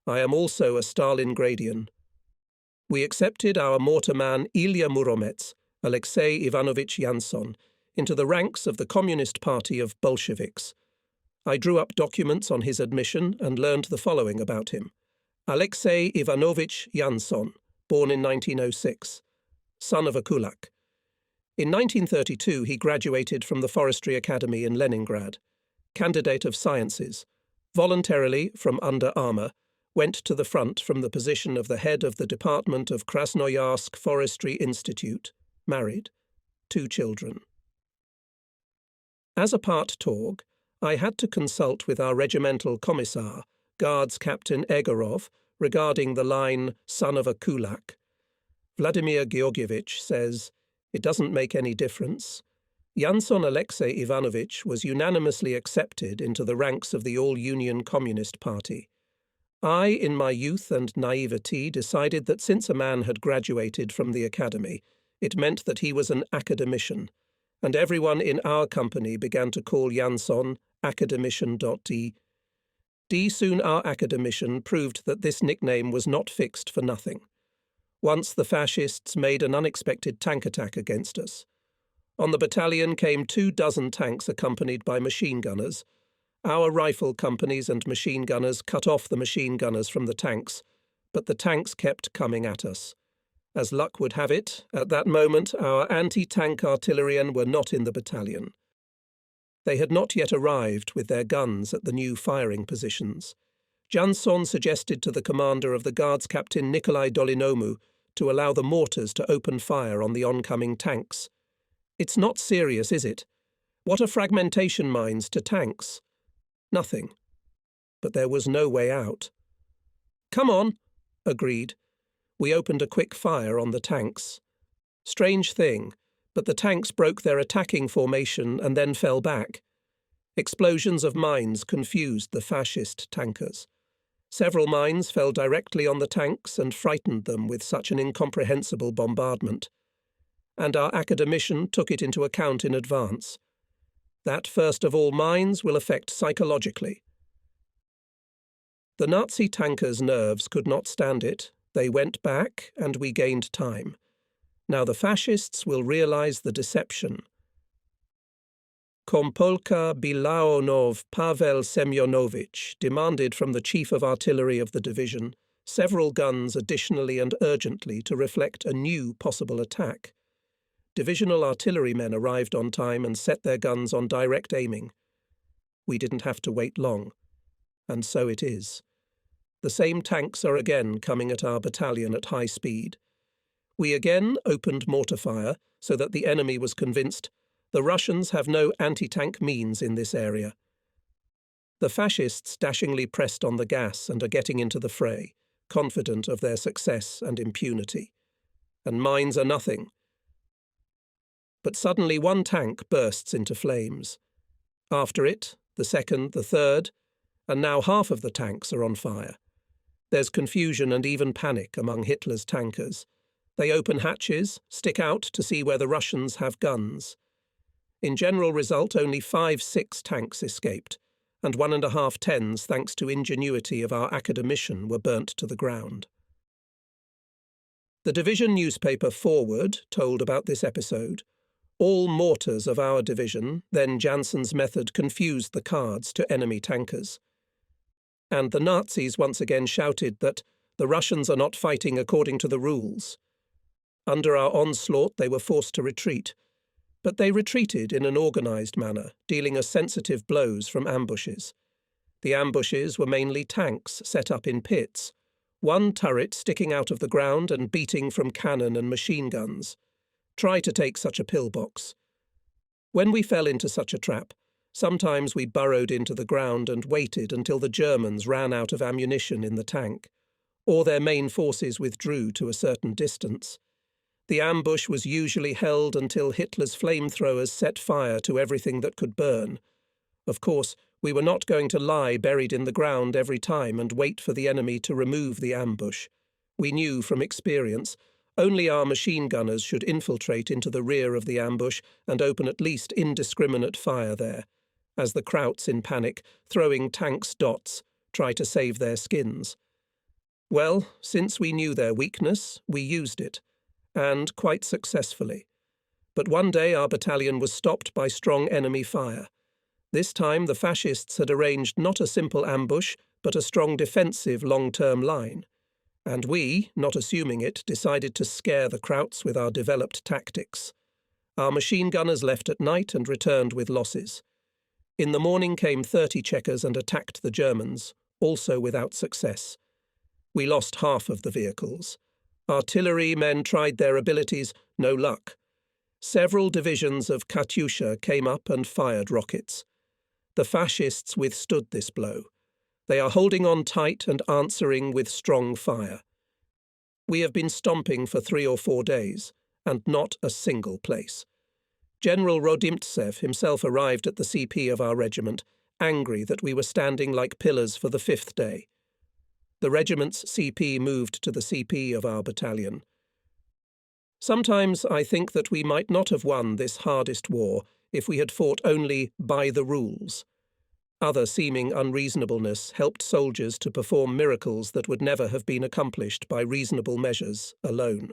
I am also a Stalingradian. We accepted our mortarman Ilya Muromets, Alexei Ivanovich Yanson, into the ranks of the Communist Party of Bolsheviks. I drew up documents on his admission and learned the following about him. Alexei Ivanovich Yanson, born in 1906. Son of a kulak. In 1932 he graduated from the Forestry Academy in Leningrad. Candidate of Sciences. Voluntarily, from under armour, went to the front from the position of the head of the Department of Krasnoyarsk Forestry Institute. Married. 2 children. As a part-Torg, I had to consult with our regimental commissar, Guards Captain Egorov, regarding the line, son of a kulak. Vladimir Georgievich says, "It doesn't make any difference." Yanson Alexei Ivanovich was unanimously accepted into the ranks of the All-Union Communist Party. I, in my youth and naivety, decided that since a man had graduated from the academy, it meant that he was an academician, and everyone in our company began to call Yanson academician.d. Soon our academician proved that this nickname was not fixed for nothing. Once the fascists made an unexpected tank attack against us. On the battalion came 24 tanks accompanied by machine gunners. Our rifle companies and machine gunners cut off the machine gunners from the tanks, but the tanks kept coming at us. As luck would have it, at that moment our anti-tank artillerymen were not in the battalion. They had not yet arrived with their guns at the new firing positions. Janson suggested to the commander of the Guards Captain Nikolai Dolinomu to allow the mortars to open fire on the oncoming tanks. It's not serious, is it? What are fragmentation mines to tanks? Nothing. But there was no way out. "Come on," agreed. We opened a quick fire on the tanks. Strange thing, but the tanks broke their attacking formation and then fell back. Explosions of mines confused the fascist tankers. Several mines fell directly on the tanks and frightened them with such an incomprehensible bombardment. And our academician took it into account in advance. That first of all mines will affect psychologically. The Nazi tankers' nerves could not stand it. They went back, and we gained time. Now the fascists will realize the deception. Kompolka Bilaonov Pavel Semyonovich demanded from the chief of artillery of the division several guns additionally and urgently to reflect a new possible attack. Divisional artillerymen arrived on time and set their guns on direct aiming. We didn't have to wait long. And so it is. The same tanks are again coming at our battalion at high speed. We again opened mortar fire so that the enemy was convinced the Russians have no anti-tank means in this area. The fascists dashingly pressed on the gas and are getting into the fray, confident of their success and impunity. And mines are nothing. But suddenly one tank bursts into flames. After it, the second, the third, and now half of the tanks are on fire. There's confusion and even panic among Hitler's tankers. They open hatches, stick out to see where the Russians have guns. In general result, only 5-6 tanks escaped, and 1.5 tens, thanks to ingenuity of our academician, were burnt to the ground. The division newspaper Forward told about this episode. All mortars of our division, then Janssen's method, confused the cards to enemy tankers. And the Nazis once again shouted that the Russians are not fighting according to the rules. Under our onslaught they were forced to retreat, but they retreated in an organised manner, dealing us sensitive blows from ambushes. The ambushes were mainly tanks set up in pits, one turret sticking out of the ground and beating from cannon and machine guns. Try to take such a pillbox. When we fell into such a trap, sometimes we burrowed into the ground and waited until the Germans ran out of ammunition in the tank, or their main forces withdrew to a certain distance. The ambush was usually held until Hitler's flamethrowers set fire to everything that could burn. Of course, we were not going to lie buried in the ground every time and wait for the enemy to remove the ambush. We knew from experience only our machine gunners should infiltrate into the rear of the ambush and open at least indiscriminate fire there, as the Krauts, in panic, throwing tanks' dots, try to save their skins. Well, since we knew their weakness, we used it, and quite successfully. But one day our battalion was stopped by strong enemy fire. This time the fascists had arranged not a simple ambush, but a strong defensive long-term line. And we, not assuming it, decided to scare the Krauts with our developed tactics. Our machine gunners left at night and returned with losses. In the morning came 30 Checkers and attacked the Germans, also without success. We lost half of the vehicles. Artillery men tried their abilities, no luck. Several divisions of Katyusha came up and fired rockets. The fascists withstood this blow. They are holding on tight and answering with strong fire. We have been stomping for 3 or 4 days, and not a single place. General Rodimtsev himself arrived at the CP of our regiment, angry that we were standing like pillars for the 5th day. The regiment's CP moved to the CP of our battalion. Sometimes I think that we might not have won this hardest war if we had fought only by the rules. Other seeming unreasonableness helped soldiers to perform miracles that would never have been accomplished by reasonable measures alone.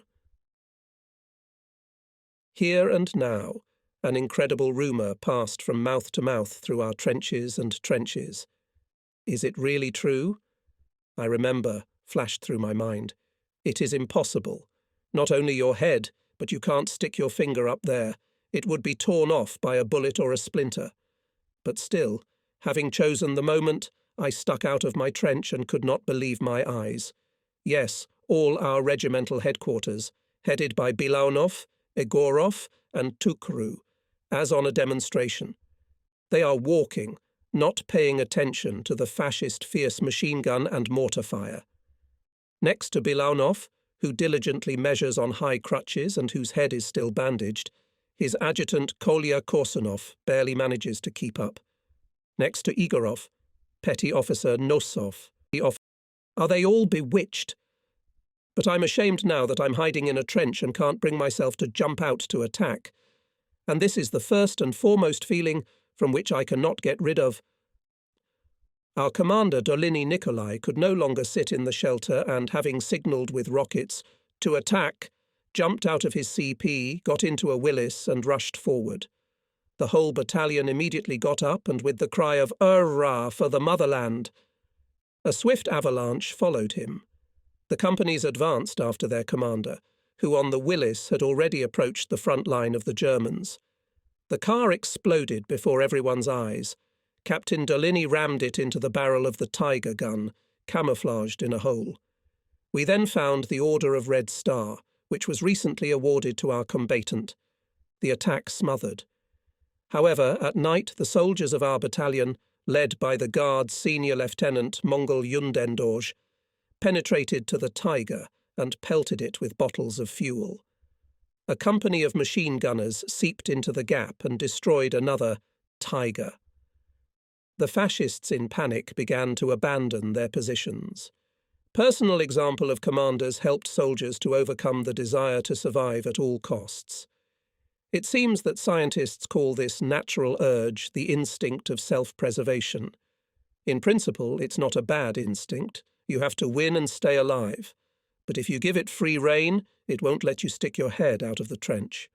Here and now, an incredible rumour passed from mouth to mouth through our trenches and trenches. Is it really true? I remember, flashed through my mind. It is impossible. Not only your head, but you can't stick your finger up there. It would be torn off by a bullet or a splinter. But still, having chosen the moment, I stuck out of my trench and could not believe my eyes. Yes, all our regimental headquarters, headed by Bilaunov, Egorov, and Tukru, as on a demonstration. They are walking, not paying attention to the fascist fierce machine gun and mortar fire. Next to Bilaunov, who diligently measures on high crutches and whose head is still bandaged, his adjutant Kolya Korsunov barely manages to keep up. Next to Igorov, Petty Officer Nosov. Are they all bewitched? But I'm ashamed now that I'm hiding in a trench and can't bring myself to jump out to attack. And this is the first and foremost feeling from which I cannot get rid of. Our commander, Dolini Nikolai, could no longer sit in the shelter and, having signalled with rockets to attack, jumped out of his CP, got into a Willis and rushed forward. The whole battalion immediately got up and with the cry of "Hurrah for the motherland!" A swift avalanche followed him. The companies advanced after their commander, who on the Willis had already approached the front line of the Germans. The car exploded before everyone's eyes. Captain Dolini rammed it into the barrel of the Tiger gun, camouflaged in a hole. We then found the Order of Red Star, which was recently awarded to our combatant. The attack smothered. However, at night the soldiers of our battalion, led by the Guard's senior lieutenant Mongol Yundendorj, penetrated to the Tiger and pelted it with bottles of fuel. A company of machine gunners seeped into the gap and destroyed another Tiger. The fascists in panic began to abandon their positions. Personal example of commanders helped soldiers to overcome the desire to survive at all costs. It seems that scientists call this natural urge the instinct of self-preservation. In principle, it's not a bad instinct. You have to win and stay alive. But if you give it free rein, it won't let you stick your head out of the trench.